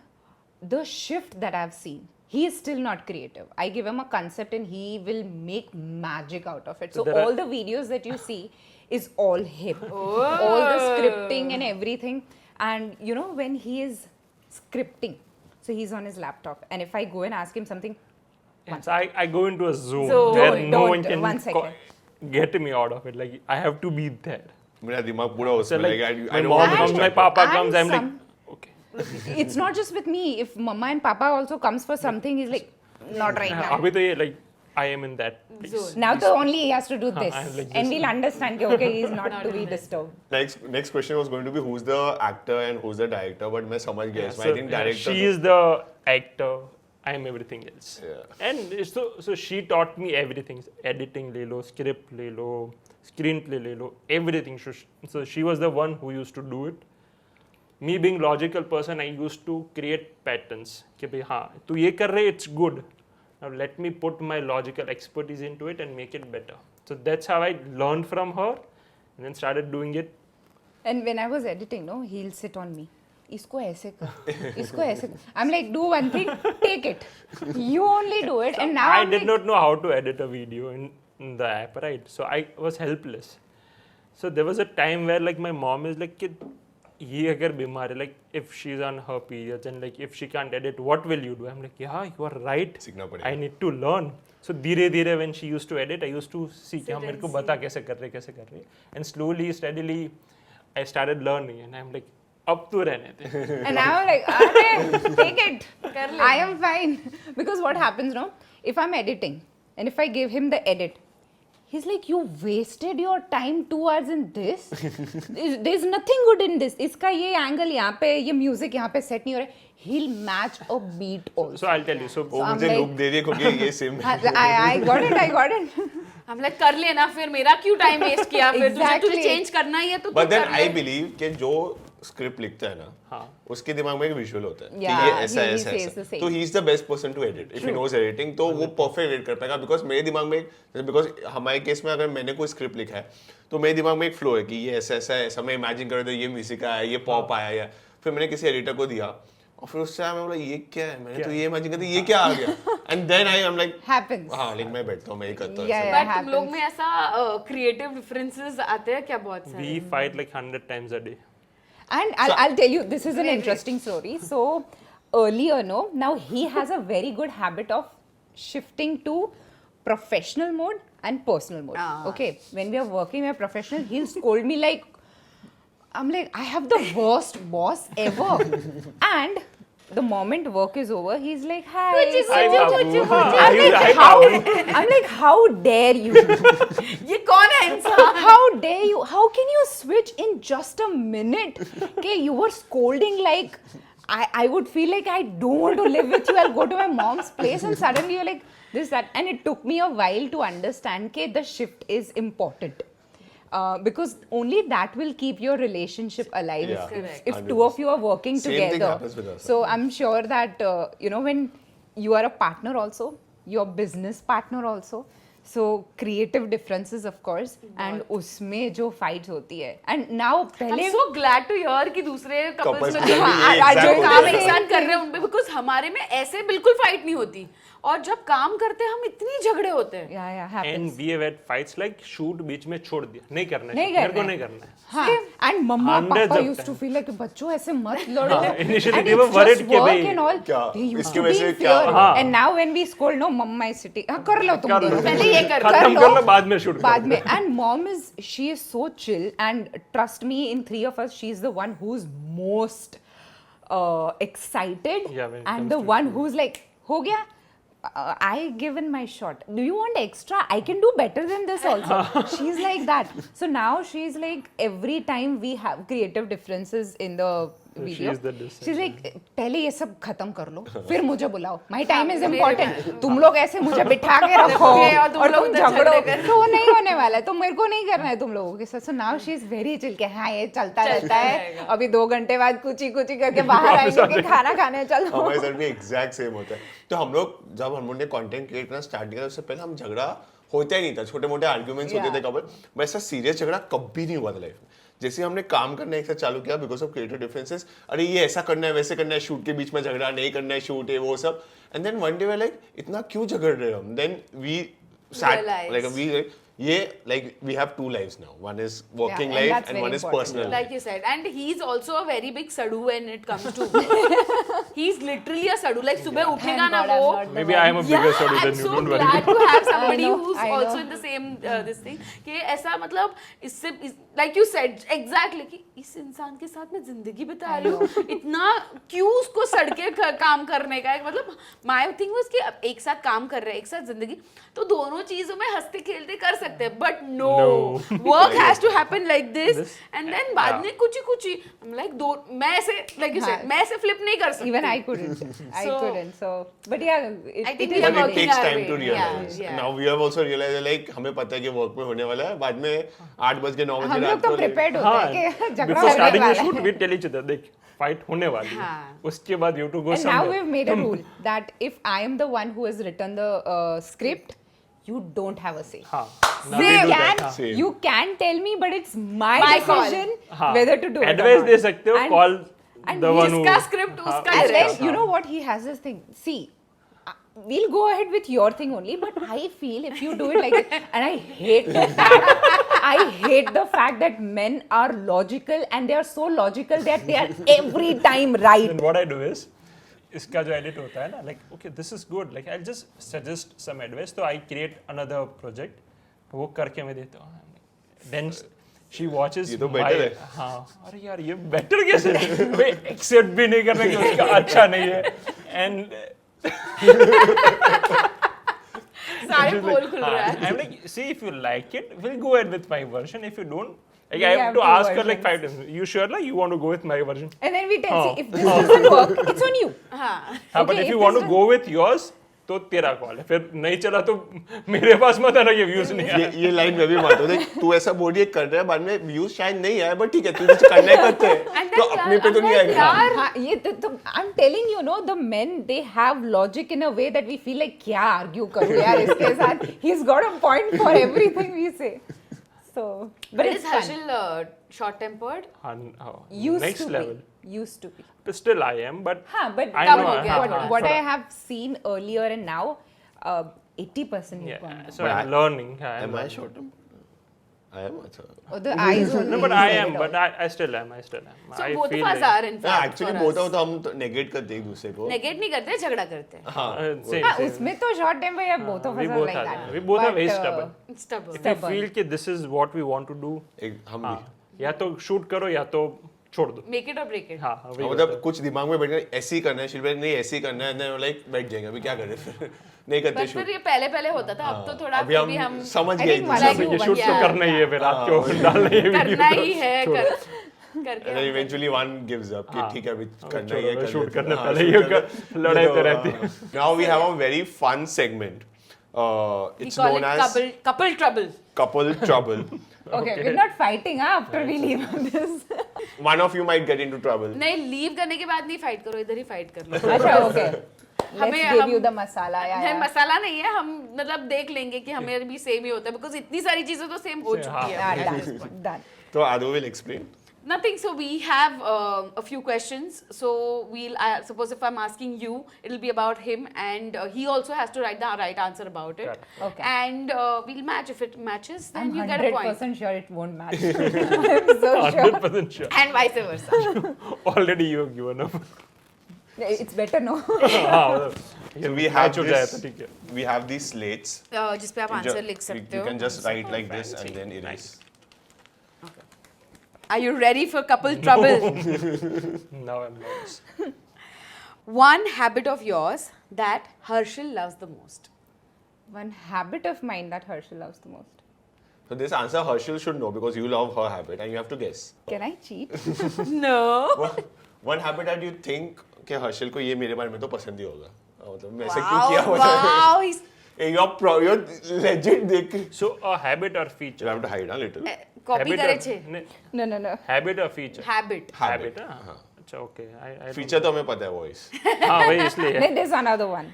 the shift that I've seen, he is still not creative. I give him a concept and he will make magic out of it. So there are- all the videos that you see is all him. All the scripting and everything. And you know, when he is scripting, so he's on his laptop, and if I go and ask him something, Yes, I go into a zone So, where no don't, one can one second. get me out of it. Like I have to be there. मेरा दिमाग पूरा So उसमें like like I my don't mom want to comes, my distract. papa And comes, I'm like, some- okay. it's not just with me. If mama and papa also comes for something, he's like, not right now. अभी तो ये like I am in that place. Zone. Now the only he has to do this, I'm like and this. we'll understand. कि, okay, he's not to be disturbed. Next question was going to be who's the actor and who's the director, but मैं समझ गया इसमें. I think director. she is the actor. I am everything else. Yeah. And so she taught me everything. Editing ले लो, script ले लो, screenplay ले लो, everything. So she was the one who used to do it. Me being logical person, I used to create patterns. कि भाई हाँ, तू ये कर रहे, it's good. Now let me put my logical expertise into it and make it better. So that's how I learned from her, and then started doing it. And when I was editing, no, he'll sit on me. इसको ऐसे कर, इसको ऐसे कर. I'm like, do one thing, take it. You only do it, and now I I'm did like, not know how to edit a video in the app, right? So I was helpless. So there was a time where like my mom is like, "Kid, ये अगर बीमार है, like if she's on her periods and like if she can't edit, what will you do?" I'm like, yeah, you are right. सीखना पड़ेगा. I need to learn. So धीरे धीरे when she used to edit, I used to see कि हाँ मेरे को बता कैसे कर रहे, and slowly, steadily, I started learning, and I'm like, अब तो रहने दे. and now I'm like, "Arey, take it. I am fine." Because what happens, no? If I'm editing, and if I give him the edit, he's like, "You wasted your time 2 hours in this. There's nothing good in this. इसका ये angle यहाँ पे, ये music यहाँ पे set नहीं हो रहा है." He'll match a beat also. So I'll tell you. So वो I'm मुझे like- look दे रही है क्योंकि ये same. I got it. हम लाइक कर लेना, फिर मेरा क्यों टाइम वेस्ट किया, फिर तुझे Exactly. चेंज करना ही है तो But तू then कर I ले. believe कि जो स्क्रिप्ट लिखता है ना, हाँ. उसके दिमाग में एक विजुअल होता है कि Yeah, ये ऐसा he ऐसा says the ऐसा. same. तो he is the best person to edit. If he knows editing, तो वो perfect edit कर पाएगा. Because मेरे दिमाग में because हमारे केस में अगर मैंने कोई स्क्रिप्ट लिखा है, तो मेरे दिमाग में एक फ्लो है कि ये ऐसा ऐसा ऐसा मैं इमेजिन कर रहा था, ये म्यूजिक आया, ये पॉप आया या फिर मैंने किसी एडिटर को दिया और फिर उससे मैं बोला ये क्या है, मैंने तो ये इमेजिन कर दिया, ये क्या आ गया. And then I am like Happens. हाँ लेकिन मैं बैठता हूँ, मैं ये करता हूँ. Yeah, ऐसे. yeah. बट तुम लोग में ऐसा क्रिएटिव डिफरेंसेस आते हैं क्या बहुत सारे? we fight like 100 times a day. And I'll tell you, this is an interesting story. So earlier, no, now he has a very good habit of shifting to professional mode and personal mode. Ah. Okay, when we are working, we are professional. He'll scold me like, I'm like, I have the worst boss ever. And the moment work is over, he's like, hi. Hi, Babu. I'm Hi, like, Babu. I'm like, how dare you? ये कौन है इंसान? How dare you? How can you switch in just a minute? Okay, you were scolding like I would feel like I don't want to live with you. I'll go to my mom's place, and suddenly you're like this, that. And it took me a while to understand that the shift is important. Because only that will keep your relationship alive. Yeah, If two of you are working Same thing together. happens with us. So I'm sure that when you are a partner also, your business partner also. So creative differences of course, and उसमें जो fights होती है. And now I'm पहले so glad to hear कि दूसरे Couples couples में में भी ये जो exact काम होता है. एक साथ कर रहे हैं उनपे, because हमारे में ऐसे बिल्कुल फाइट नहीं होती, और जब काम करते हैं हम इतनी झगड़े होते हैं. yeah happens. And we have had fights like shoot बीच में छोड़ दिया, नहीं करना है, नहीं मेरे को करना है. नहीं करना है. हाँ, and mama Hundreds papa of used to times. feel like बच्चों ऐसे मत लड़ो. हाँ, initially And they were it's worried just कि work भाई and all. क्या, They used इसकी to वजह be से in क्या, fear. हाँ. And now when we scold, no, mama is sitting. हाँ कर लो तुम कर लो. दोनों. पहले ये कर खत्म कर लो, बाद में shoot बाद करो. में. And mom she is so chill, and trust me, in three of us, she's the one who's most excited, Yeah, when it and comes the to one who's like, हो गया. I given my shot. Do you want extra? I can do better than this also. She's like that. So now she's like, every time we have creative differences in the video, She's the decision. she's like, पहले ये सब खत्म कर लो, फिर मुझे बुलाओ. My time is important. तुम लोग ऐसे मुझे बिठा के रखो और तुम और लोग तुम उधर झगड़ो, झगड़े कर. तो वो नहीं होने वाला है. तो मेरे को नहीं करना है तुम लोगों के साथ. So now she's very chill के हाँ ये चलता रहता है. अभी 2 घंटे बाद कुची कुची करके बाहर आएंगे कि खाना खाने चलो. हमारे साथ भी एग्जैक्ट सेम होता है. तो हम लोग जब हम लोग ने कंटेंट क्रिएट करना स्टार्ट किया उससे पहले हम झगड़ा होता ही नहीं था, छोटे मोटे आर्ग्यूमेंट्स होते थे कबल, वैसा सीरियस झगड़ा कभी नहीं हुआ था लाइफ में. जैसे हमने काम करना एक साथ चालू किया बिकॉज ऑफ क्रिएटिव डिफरेंसेस, अरे ये ऐसा करना है वैसे करना है, शूट के बीच में झगड़ा नहीं करना है, शूट है वो सब, and then one day they like इतना क्यों झगड़ रहे हम, then we sat like we we have two lives now, one is working and life that's and very one is important. personal Like life. you said, and he's also a very big sadu when it comes to he's literally a sadu, like subah uthega na God, wo I'm not the Maybe I am a bigger study I'm than you, so don't worry. glad to have somebody know, who's I know. also in the same this thing कि ऐसा मतलब इससे like you said exactly कि इस इंसान के साथ मैं जिंदगी बिता रही हूँ, इतना क्यों उसको सड़के काम करने का है, मतलब my thing was कि एक साथ काम कर रहे हैं, एक साथ जिंदगी, तो दोनों चीजों में हंसते खेलते कर सकते हैं, but no, work has to happen like this and then बाद में कुछ ही I'm like दो मैं ऐसे like you said मैं ऐसे flip नहीं कर सकती. Even I couldn't. So, but yeah, I think it we is are But it working takes our time way. to realize. Yeah. Now we have also realized like हमें पता है कि work में होने वाला है, बाद में 8 बज के 9 बजे हम लोग रात तो को prepared होते हाँ, हैं कि झगड़ा before होने starting the वाला है. shoot, we tell each other, देख fight होने वाली है, हाँ. उसके बाद you have to go And now somewhere. we've made a rule that if I am the one who has written the script, you don't have a say. हाँ, now we do that, हाँ. Same. You can tell me, but it's my call. decision हाँ. whether to do it or Advice not. दे सकते हो, And- call and the one who. जिसका script हाँ, उसका And direction. then, you know what, he has this thing. See, we'll go ahead with your thing only, but I feel if you do it like that, and I hate the fact that men are logical and they are so logical that they are every time right. Then what I do is, इसका जो edit होता है ना, like okay this is good, like I'll just suggest some advice, so I create another project, वो करके मैं देता हूँ. Then she watches ये तो better है. हाँ, अरे यार ये better कैसे है? वे accept भी नहीं करना कि उसका अच्छा नहीं है, and सारे पोल खुल रहा है. I'm like, see if you like it, we'll go ahead with my version. If you don't, like We I have have to two ask her like versions. 5 times. You sure like you want to go with my version? And then we tell, हाँ. see, if this doesn't work, it's on you. हाँ. हाँ, but Okay, if you if want to this go with yours, तो तेरा call है. फिर नहीं चला तो मेरे पास मत आना कि व्यूज नहीं आए. ये लाइन में भी बात होती है, तू ऐसा बोल ये कर रहा है, बाद में व्यूज शायद नहीं आए, बट ठीक है तू कुछ करना है करते हैं, And then तो अपने पे तो I'm नहीं like, आएगा. यार, हाँ, ये तो I'm telling you, no, the men they have logic in a way that we feel like क्या argue करूँ यार इसके साथ. He's got a point for everything we say. So, but Is it's fun. Harshil short-tempered? Used Next to level. be. Used to be. But still I am, but हाँ, but I come know, हो गया what, थोड़ा. what I have seen earlier and now, 80% you've gone yeah, down. so But I'm learning. I'm Am I learning. short term? I am अच्छा. Oh, the eyes only. No, but I am, said it but all. I still am. So I both of feel us like, are in fact actually for बोलता us. हूँ तो हम तो negate करते हैं एक दूसरे को. Negate नहीं करते, झगड़ा करते हैं. हाँ. same, हाँ, same. उसमें तो short temper या both of we us are both like are. that. We both are But, very stubborn. Stubborn. If you stubborn. feel कि this is what we want to do, हम हाँ, भी. या तो shoot करो या तो छोड़ दो. Make it or break it. हाँ, वही मतलब होता है. कुछ दिमाग में बैठना ऐसे ही करना है, शिल्पा नहीं ऐसे ही करना है, लाइक बैठ जाएंगे अभी क्या करें फिर नहीं करते But शूट. फिर ये पहले होता था, अब तो थोड़ा अभी फिर भी हम समझ I गए think एक one दूसरे of को. you ये shoot तो Yeah. करना ही है फिर आपको डालना ही है करना वीडियो. ही है करके And then eventually one gives up कि हाँ. ठीक है अभी अब करना ही है, छोड़ो, कर shoot लेते हैं. करने हाँ, पहले shoot ये करने- लड़ाई तो हाँ. रहती है. Now we have a very fun segment. we It's call known it as couple trouble. couple trouble. Okay, we're not fighting after we leave this. One of you might get into trouble. नहीं leave करने के बाद नहीं fight करो, इधर ही fight कर लो. अच्छा, okay. Let's हमें- give हम- you the masala. Yeah, नहीं yeah. मसाला नहीं है, हम मतलब देख लेंगे कि हमें भी सेम ही होता है, बिकॉज इतनी सारी चीजें तो सेम हो चुकी Yeah, है. done. Done. So Adu will explain. Nothing. So we have a few questions. So we'll suppose if I'm asking you, it'll be about him, and he also has to write the right answer about it. Correct. Okay. And we'll match. If it matches, then I'm you get a point. 100% sure it won't match. I'm so sure. 100% sure. And vice versa. Already you have given up. It's better, no? हाँ, मतलब So we have match हो जाए तो this. ठीक है. We have these slates. जिस पे आप आंसर लिख सकते You हो. can just write like this and then erase. Are you ready for couple trouble? Now I'm nervous. One habit of yours that Harshil loves the most. One habit of mine that Harshil loves the most. So this answer Harshil should know because you love her habit and you have to guess. Can I cheat? No. One habit that you think कि हर्षल को ये मेरे बारे में तो पसंद ही होगा. मतलब मैं ऐसे क्यों Wow, किया होगा? wow. He's You're legit देख के. So a habit or feature? You have to hide a little. copy Habit करे or- छे. नहीं, No. habit or feature? Habit. Habit, हाँ. अच्छा, okay. I don't- Feature तो हमें पता है voice. हाँ, वही इसलिए है. Then there's another one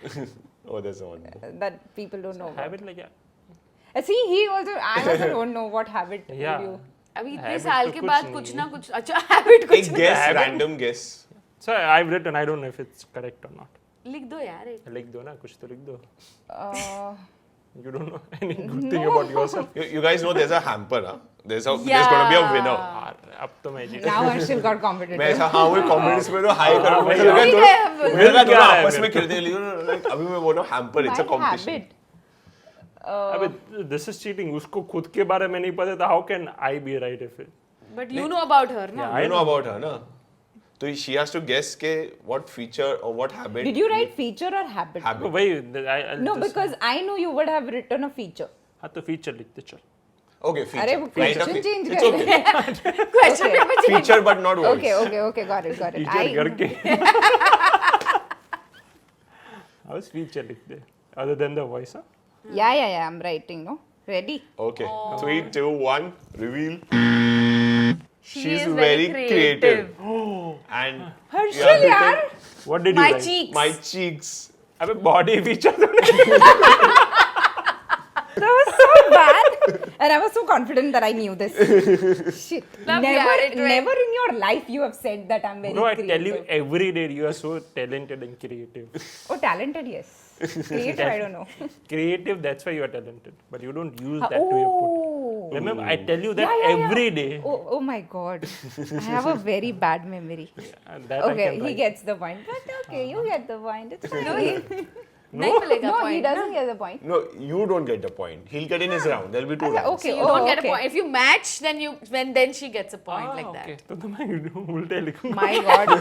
Oh, there's one. that people don't know. about. Habit like yeah. See, I also don't know what habit Yeah. would you. अभी इतने Habit साल तो के कुछ बाद नहीं कुछ है। ना कुछ अच्छा हैबिट एक कुछ guess, habit- random guess. So I've written. I don't know if it's correct or not. लिख दो यार एक लिख दो ना कुछ तो लिख दो. Uh, You don't know any good thing about yourself. You guys know there's a hamper, huh? There's gonna be a winner. अब तो मैं जीत. now Harshil got competitive. मैं ऐसा हाँ वही कॉमेंट्स में तो हाई करूँ मैं भाई, लगा ठीक दोनों है, अब मुझे लगा क्या दोनों है आपस मेरे में खेलते हैं लेकिन like, अभी मैं बोल रहा हूँ hamper it's a My competition. habit. अबे this is cheating. उसको खुद के बारे में नहीं पता था. How can I be right if it? But you know about her ना Yeah, I know about her ना. तो she has to guess के what feature or what habit. Did you write feature or habit? तो भाई I'll No, just- because I know you would have written a feature. हाँ तो feature लिखते चल. Okay, feature. अरे वो Kind of question change it's कर okay. Question Okay. में change Feature but not voice. Okay, got it. Feature करके. How is feature लिखते? Other than the voice, huh? Yeah, I'm writing, no? Ready? Okay. 3, 2, 1. Reveal. She She's is very very creative. And Harshil, yeah, यार. What did you my write? cheeks my cheeks. अबे body feature तो That was so bad. And I was so confident that I knew this. Shit. Love यार, it went- Never in your life you have said that I'm very No, I creative. tell you every day you are so talented and creative. Oh, talented, yes. Creative, I don't know. Creative, that's why you are talented. But you don't use that to your put. Oh. Remember, I tell you that Yeah. every day. Oh my god. I have a very bad memory. And that I Okay, can he write. gets the point. But okay, you get the point. It's fine. नहीं मिलेगा No, he point doesn't get the point. No, you don't get the point. He'll get in his round. There'll be 2 rounds. Okay, you don't get okay. a point if you match then she gets a point like okay. that तो मैं उल्टे लिखूंगा. My god.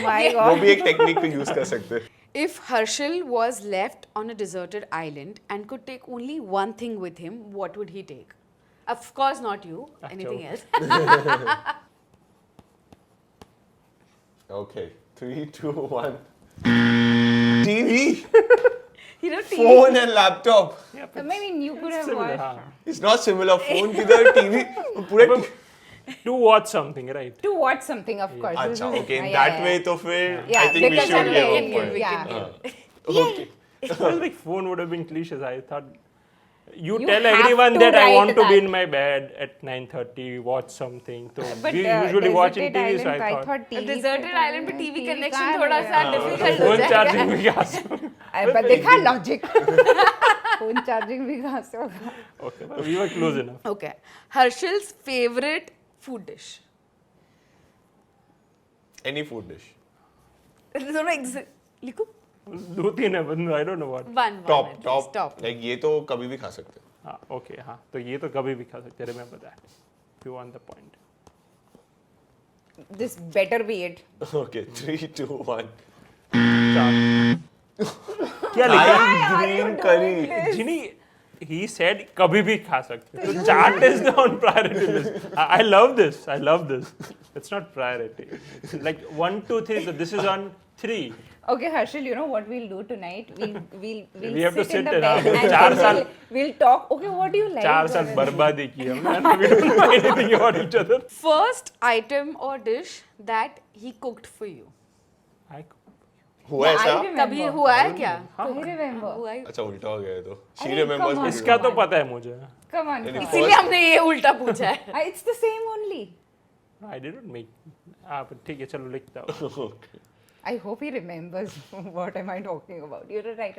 My वो god. भी एक technique पे use कर सकते हैं. if Harshil was left on a deserted island and could take only one thing with him what would he take of course not you anything else Okay. 3, 2, 1. TV, you know TV phone and laptop. I mean, you could have Similar, watched. हाँ. It's not similar. Phone किधर TV पूरे. To watch something, right? To watch something, of course. This अच्छा, is- okay. In yeah, that yeah, way yeah. तो फिर Yeah, I think we because should I'm give very a good. point. Yeah. Okay. I feel like phone would have been cliches. I thought you You tell have everyone to that I write want to be that. in my bed at 9:30, watch something. So But we usually watch in Deserted TV, so Island, I thought. TV a deserted पे island पे TV TV connection कहाँ थोड़ा सा मिलेगा? difficult हो Phone charging जाएगा भी कहाँ से? But देखा logic. Phone charging भी कहाँ से होगा? Okay, but we were close enough. okay Harshil's favorite food dish Any food dish. दोनों लिखो दो तीन है, but I don't know what. one Top, at least, top. Like ये तो कभी भी खा सकते हैं. हाँ, okay, हाँ. तो ये तो कभी भी खा सकते हैं. Remember that. If you want the point. This better be it. Okay. 3, 2, 1. चार. क्या लिखा? Green curry. Jini he said कभी भी खा सकते हैं. So chaat is the on priority list. I love this. I love this. It's not priority. Like 1, 2, 3. So this is on 3. Okay, Harshil, you know what we'll do tonight? We'll We have to sit in sit the and bed and चार साल we'll talk. Okay, what do you like? 4 साल बर्बादी की हमने. And we don't know anything about each other. first item or dish that he cooked for you I हुआ Yeah, I ऐसा? remember. कभी हुआ है क्या I remember. हुआ है अच्छा उल्टा हो गया है तो. She अरे, remembers. come on. but you इसका तो Come on. पता है मुझे. Come on. Any please. इसीलिए हमने ये उल्टा पूछा है It's the same only. I didn't make. आप ठीक है चलो लिखता हूँ. I hope he remembers what am I talking about. You're right.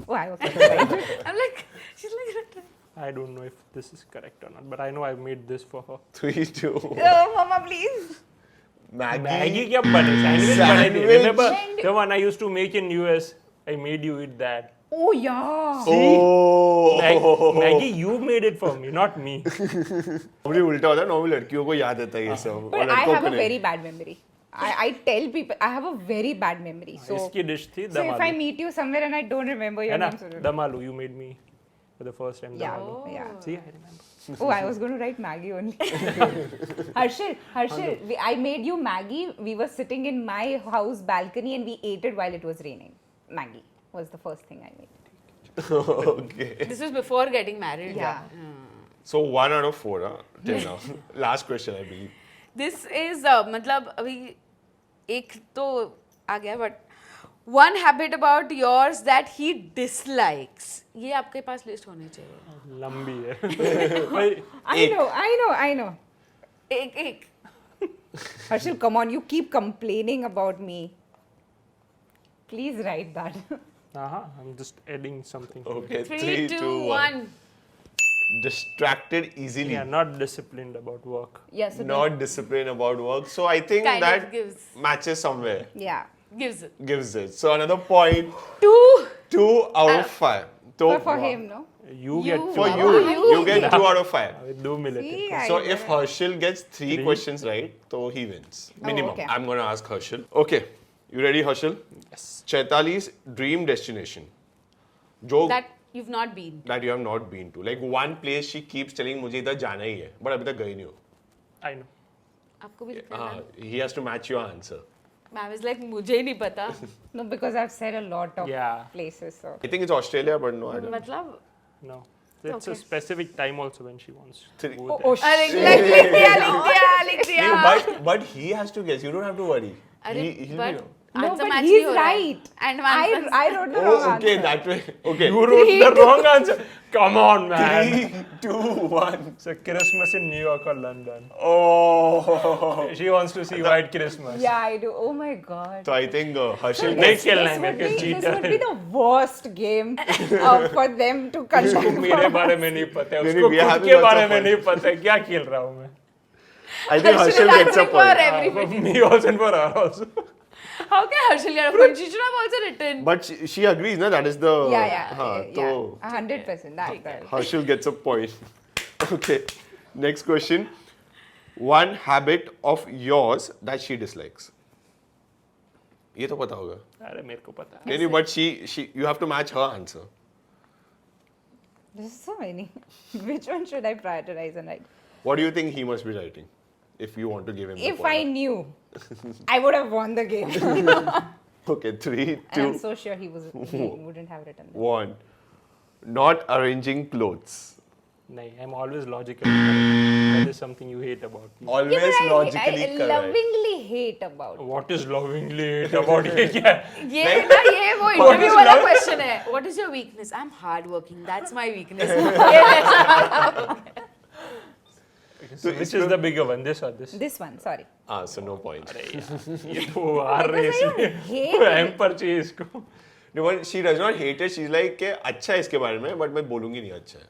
Oh, I was right. I'm like she's like I don't know if this is correct or not, but I know I made this for her. 3, 2, 1. Oh, Mama, please. Maggie क्या बने? Sandwich बने थी. Sandwich. Remember the one I used to make in US? I made you eat that. Oh, yeah. Oh. Maggie, you made it for me, not me. Normally उल्टा होता है. Normally लड़कियों को याद रहता है ये सब. और But I लड़कों have को a नहीं. very bad memory. I tell people I have a very bad memory. So इसकी dish थी if दम I आलू. meet you somewhere and I don't remember your है ना? name, so दम आलू. You made me for the first time. yeah, दम आलू. yeah. See, I remember. Oh, I was going to write Maggie only. Harshil, I made you Maggie. We were sitting in my house balcony and we ate it while it was raining. Maggie was the first thing I made. Okay. this was before getting married Yeah. So 1 out of 4 till now. Last question I believe. this is मतलब अभी एक तो आ गया but one habit about yours that he dislikes ये आपके पास list होनी चाहिए लंबी है. भाई, I know. एक Harshil, come on, you keep complaining about me. Please write that. I'm just adding something. Okay, 3, 2, 1. Distracted easily. Yeah, not disciplined about work. Yes, so Not disciplined about work. So I think Kind of that gives. matches somewhere. yeah. Gives it. Gives it. So another point. 2. 2 out of 5. So For him, no? You get You- two. for you get 2 out of 5. Do मिले थे. See, So I if Harshil gets 3 questions right, so he wins. Minimum. okay. I'm gonna ask Harshil. Okay, you ready, Harshil? Yes. Chaitali's dream destination. जो That you've not been. that you have not been to. Like one place she keeps telling मुझे इधर जाना ही है, but अभी तक गई नहीं हो. I know. आपको भी लिखना है. He has to match your answer. I was like, मुझे ही नहीं पता. No, because I've said a lot of Yeah. places. So. I think it's Australia, but no, I don't. मतलब No. It's a Okay. specific time also when she wants to Three. go Oh, there. अरे लिख दिया. No, but he has to guess. You don't have to worry. अरे He'll but be. No, answer but match he's नहीं हो रहा है. right. And one I wrote the Oh, wrong okay, answer. that way. Okay. You wrote the wrong answer. Come on, man. 3, 2, 1. So Christmas in New York or London. Oh. She wants to see White Christmas. Yeah, I do. Oh my god. So I think Harshil नहीं gets. खेलना है This मेरे would, को be, this cheater would be the worst game for them to उसको control. मेरे बारे में नहीं पता है नहीं, उसको we are खुद having के lots बारे of में fun. नहीं पता है क्या खेल रहा हूँ मैं. I think Harshil gets a answering for point. everybody. Me also and for her also. How can Harshil get a point? She should have also written. But she agrees, na? That is the. Yeah. So 100%. That. Harshil gets a point. Okay. Next question. One habit of yours that she dislikes. ये तो पता होगा. अरे मेरे को पता है. नहीं, but you have to match her answer. There's so many. Which one should I prioritize and write? What do you think he must be writing? If you want to give him the If point. I knew, I would have won the game. Okay, 3, And I'm 2, so sure he wouldn't have written that. 1. Not arranging clothes. नहीं, I'm always logical. That is something you hate about me. Always Yeah, but logically I correct. lovingly hate about it. What is lovingly hate about ये क्या है? ये ना ये वो interview वाला question है. What is your weakness? I'm hardworking. That's my weakness. ये ऐसा. So which is the bigger one, this or this? This one, sorry. So no points. अरे यार, ये तो आ रहे Because I don't हैं hate it. Hamper चाहिए इसको. No, but she does not hate it. She's like कि अच्छा है इसके बारे में, but मैं बोलूँगी नहीं अच्छा है.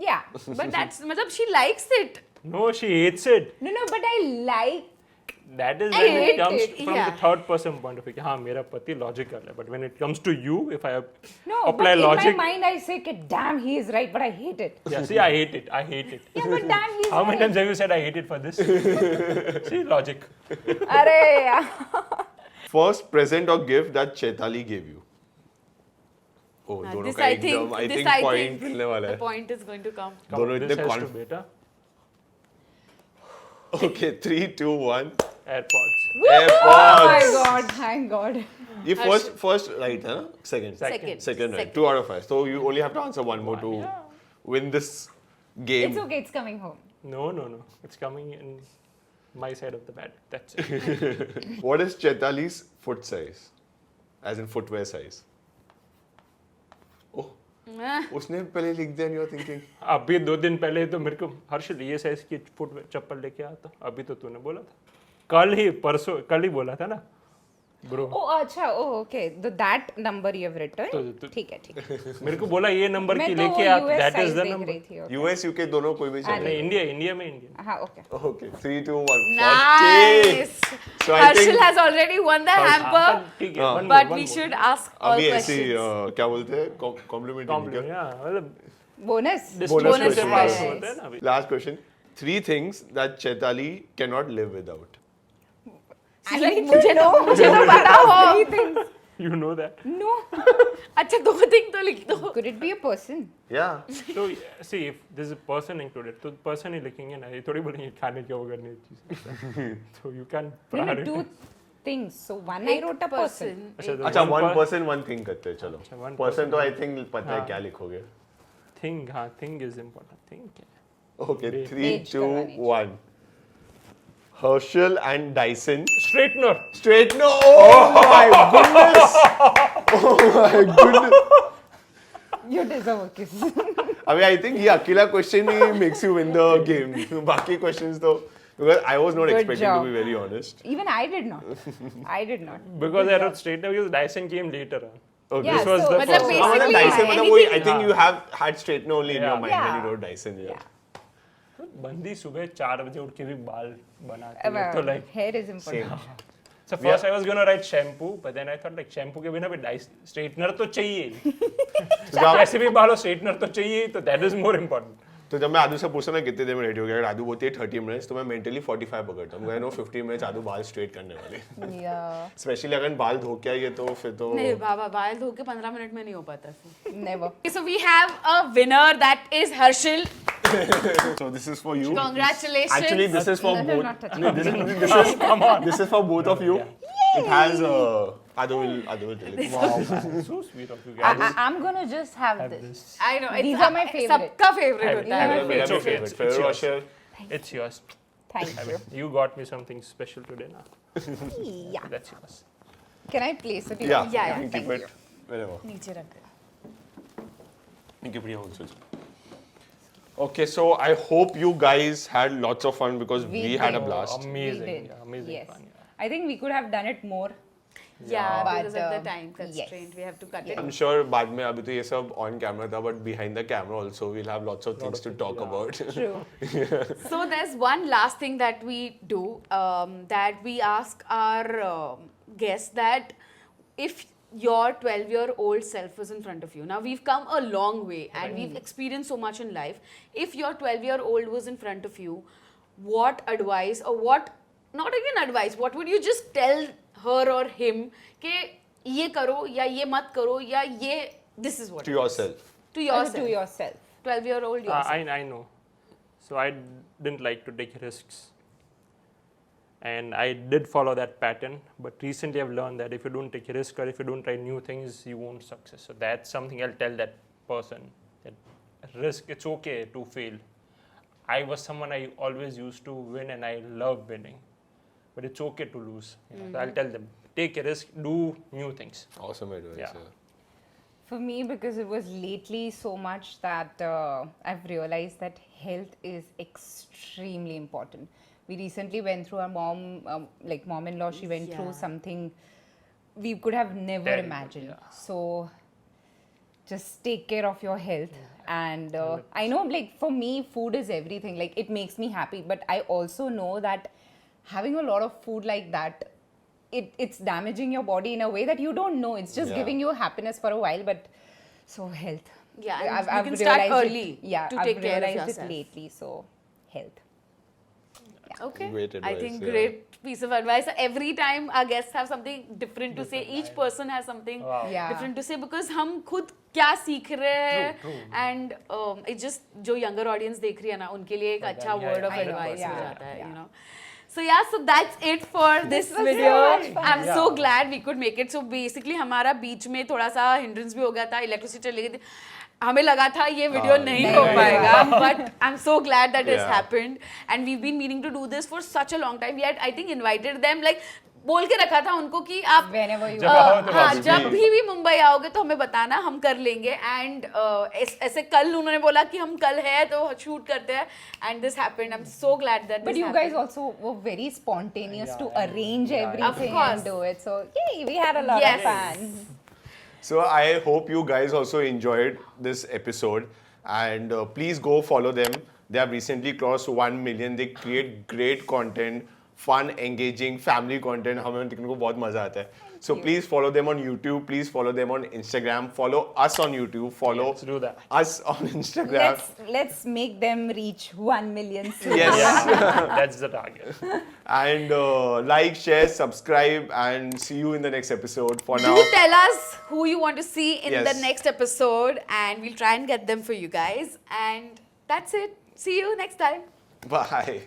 Yeah. But that's मतलब she likes it. No, she hates it. No, but I like. That is I when it hate comes it, from yeah. the third person point of view. हाँ मेरा पति logical है, but when it comes to you, if I No, apply but logic, in my mind I say, "Ki, damn, he is right," but I hate it. yeah, see, I hate it. I hate it. Yeah, but damn, he's How many right. times have you said I hate it for this? See, logic. Arey, yeah. First present or gift that Chaitali gave you. Oh, दोनों This का I एकदम think. I This think I point think. मिलने वाला The है. point is going to come. Come दोनों on, इतने this has to conf- beta. Okay, 3, 2, 1. AirPods. Oh my AirPods. god, thank God. ये first right है ना? Second. Second Right. 2 out of 5. So you only have to answer one more to win this game. It's okay, it's coming home. No. It's coming in my side of the bat. That's it. What is Chaitali's foot size? As in footwear size. Oh, उसने पहले लिख दिया and you're thinking. अभी 2 दिन पहले तो मेरे को हर्षल ये साइज की फुट चप्पल लेके आता. अभी तो तूने बोला था. कल ही बोला था ना. Bro. Oh, अच्छा, oh, okay. That number you have written. तो- ठीक है. मेरे को बोला ये नंबर मैं की तो वो लेके आ. US That is size the देख number. रही थी. Okay. US, UK दोनों कोई भी चले. नहीं इंडिया में इंडिया. हाँ, okay. Okay, 3, 2, 1. Nice. 40. So I Harshil think has already won the hamper, ठीक है. हाँ. one more, but one we more. should ask all अभी ऐसी questions. क्या बोलते हैं? Compliment. Compliment, yeah, मतलब Bonus. Bonus distance से question. pass Yes. होता है ना अभी. Last question. 3 things that Chaitali cannot live without. She's like, मुझे तो पता हो. Three things. You know that. No. अच्छा 2 thing तो लिख दो. Could it be a person? Yeah. So see if there's a person included, तो person ही लिखेंगे ना. ये थोड़ी बोलेंगे खाने के वगैरह नहीं चीज़. So you can. No, 2 things. So one I wrote a person. अच्छा one person one thing करते हैं चलो. अच्छा, one Person तो I think पता है हाँ. क्या लिखोगे. Thing, हाँ, thing is important. Thing क्या है? Okay, Wait. 3, Age 2, करवानी 1. Herschel and Dyson. Straightener. Straight no. Oh my goodness. Oh my goodness. You deserve a kiss. I mean, I think ये अकेला question he makes you win the game. बाकी questions तो Because I was not Good expecting job. to be very honest. Even I did not. I did not. Because I wrote straightener because Dyson came later. Okay. Yeah, This was so- the मतलब first one. हाँ, मतलब basically Dyson मतलब anything- वही I think you have had straightener only in your Yeah. mind when Yeah. you wrote Dyson. Yeah. Yeah. बंदी सुबह 4 बजे उठ के भी बाल बनाती है तो like Hair is important. so first I was gonna write shampoo but then I thought like shampoo के बिना भी straightener तो चाहिए ही ऐसे भी बालों straightener तो चाहिए ही तो that is more important. तो जब मैं आदू से पूछता ना कितने देर में रेडी हो गया, अगर आदू बोलती है 30 मिनट्स तो मैं मेंटली 45 पकड़ता हूँ. आई नो 15 मिनट्स आदू बाल स्ट्रेट करने वाले. Yeah. स्पेशली अगर बाल धो के आइए तो फिर तो नहीं बाबा बाल धो के 15 मिनट में नहीं हो पाता फिर. Never. Okay, so we have a winner that is Harshil. so this is for you. Congratulations. Actually this is for No, no, both. not touching. No, this is come on. This is for both of you. It has Adu will tell it. Wow, man, so sweet of you guys. I'm gonna just have Have this. this. I know. These it's- are my favorite. सबका favorite Have होता it. है. Have it. मेरा It's भी okay, favorite. it's Favorite yours. washer. It's yours. Thank you. You got me something special today now. Yeah. That's yours. Can I place it? Yeah, Yeah, you can thank keep you. it whenever. नीचे रख दे. You keep it here also. Okay, so I hope you guys had lots of fun because we had a did. blast. Amazing. We did. Yeah, amazing Yes. fun. Yeah. I think we could have done it more. Yeah, But, because of the time yes. constraint, we have to cut it. I'm sure बाद में अभी तो ये सब on camera था, but behind the camera also we'll have lots of things to talk about. True. So there's one last thing that we do, that we ask our guests that if your 12-year-old self was in front of you. Now we've come a long way and we've experienced so much in life. If your 12-year-old was in front of you, what advice or what, not even advice, what would you just tell her or him कि ये करो या ये मत करो या ये this is what To it is. yourself. To yourself. To yourself. 12-year-old yourself. I know. So I didn't like to take risks. And I did follow that pattern. But recently I've learned that if you don't take a risk or if you don't try new things, you won't success. So that's something I'll tell that person. That risk, it's okay to fail. I was someone I always used to win and I love winning. But it's okay to lose. So I'll tell them, take a risk, do new things. Awesome advice. Yeah. For me, because it was lately so much that I've realized that health is extremely important. We recently went through our mom-in-law, she went through something we could have never Terrible, imagined. yeah. So just take care of your health. And I know, like, for me, food is everything. Like, it makes me happy. But I also know that having a lot of food like that, it's damaging your body in a way that you don't know. It's just giving you happiness for a while. But so health. Yeah, and you can start realized early to to take care of realized yourself. it lately. So health. Okay. Great I advice, think yeah. great piece of advice. Every time our guests have something different to say, each person has something Wow. Yeah. different to say because हम खुद क्या सीख रहे हैं and it just जो younger audience देख रही है ना उनके लिए एक अच्छा word of advice हो जाता है, you know. So yeah, so that's it for this was video. so much fun. I'm so glad we could make it. So basically हमारा बीच में थोड़ा सा hindrance भी हो गया था, electricity चली गई थी. हमें लगा था ये वीडियो नहीं हो पाएगा, but I'm so glad that it's happened and we've been meaning to do this for such a long time. We had I think invited them like बोल के रखा था उनको कि आप Whenever you हाँ जब भी मुंबई आओगे तो हमें बताना, हम कर लेंगे. एंड ऐसे कल उन्होंने बोला कि हम कल है तो शूट करते हैं and this happened. I'm so glad that But this you happened. guys also were very spontaneous to arrange everything Of course. and do it. So yay, we had a lot Yes. of fun. So I hope you guys also enjoyed this episode and please go follow them. They have recently crossed 1 million. They create great content, fun, engaging, family content. हमें देखने को बहुत मजा आता है. So please follow them on YouTube. Please follow them on Instagram. Follow us on YouTube. Follow Let's do that. us on Instagram. Let's make them reach 1 million soon. Yes. That's the target. And like, share, subscribe, and see you in the next episode. For now, Do tell us who you want to see in the Yes. next episode and we'll try and get them for you guys. And that's it. See you next time. bye.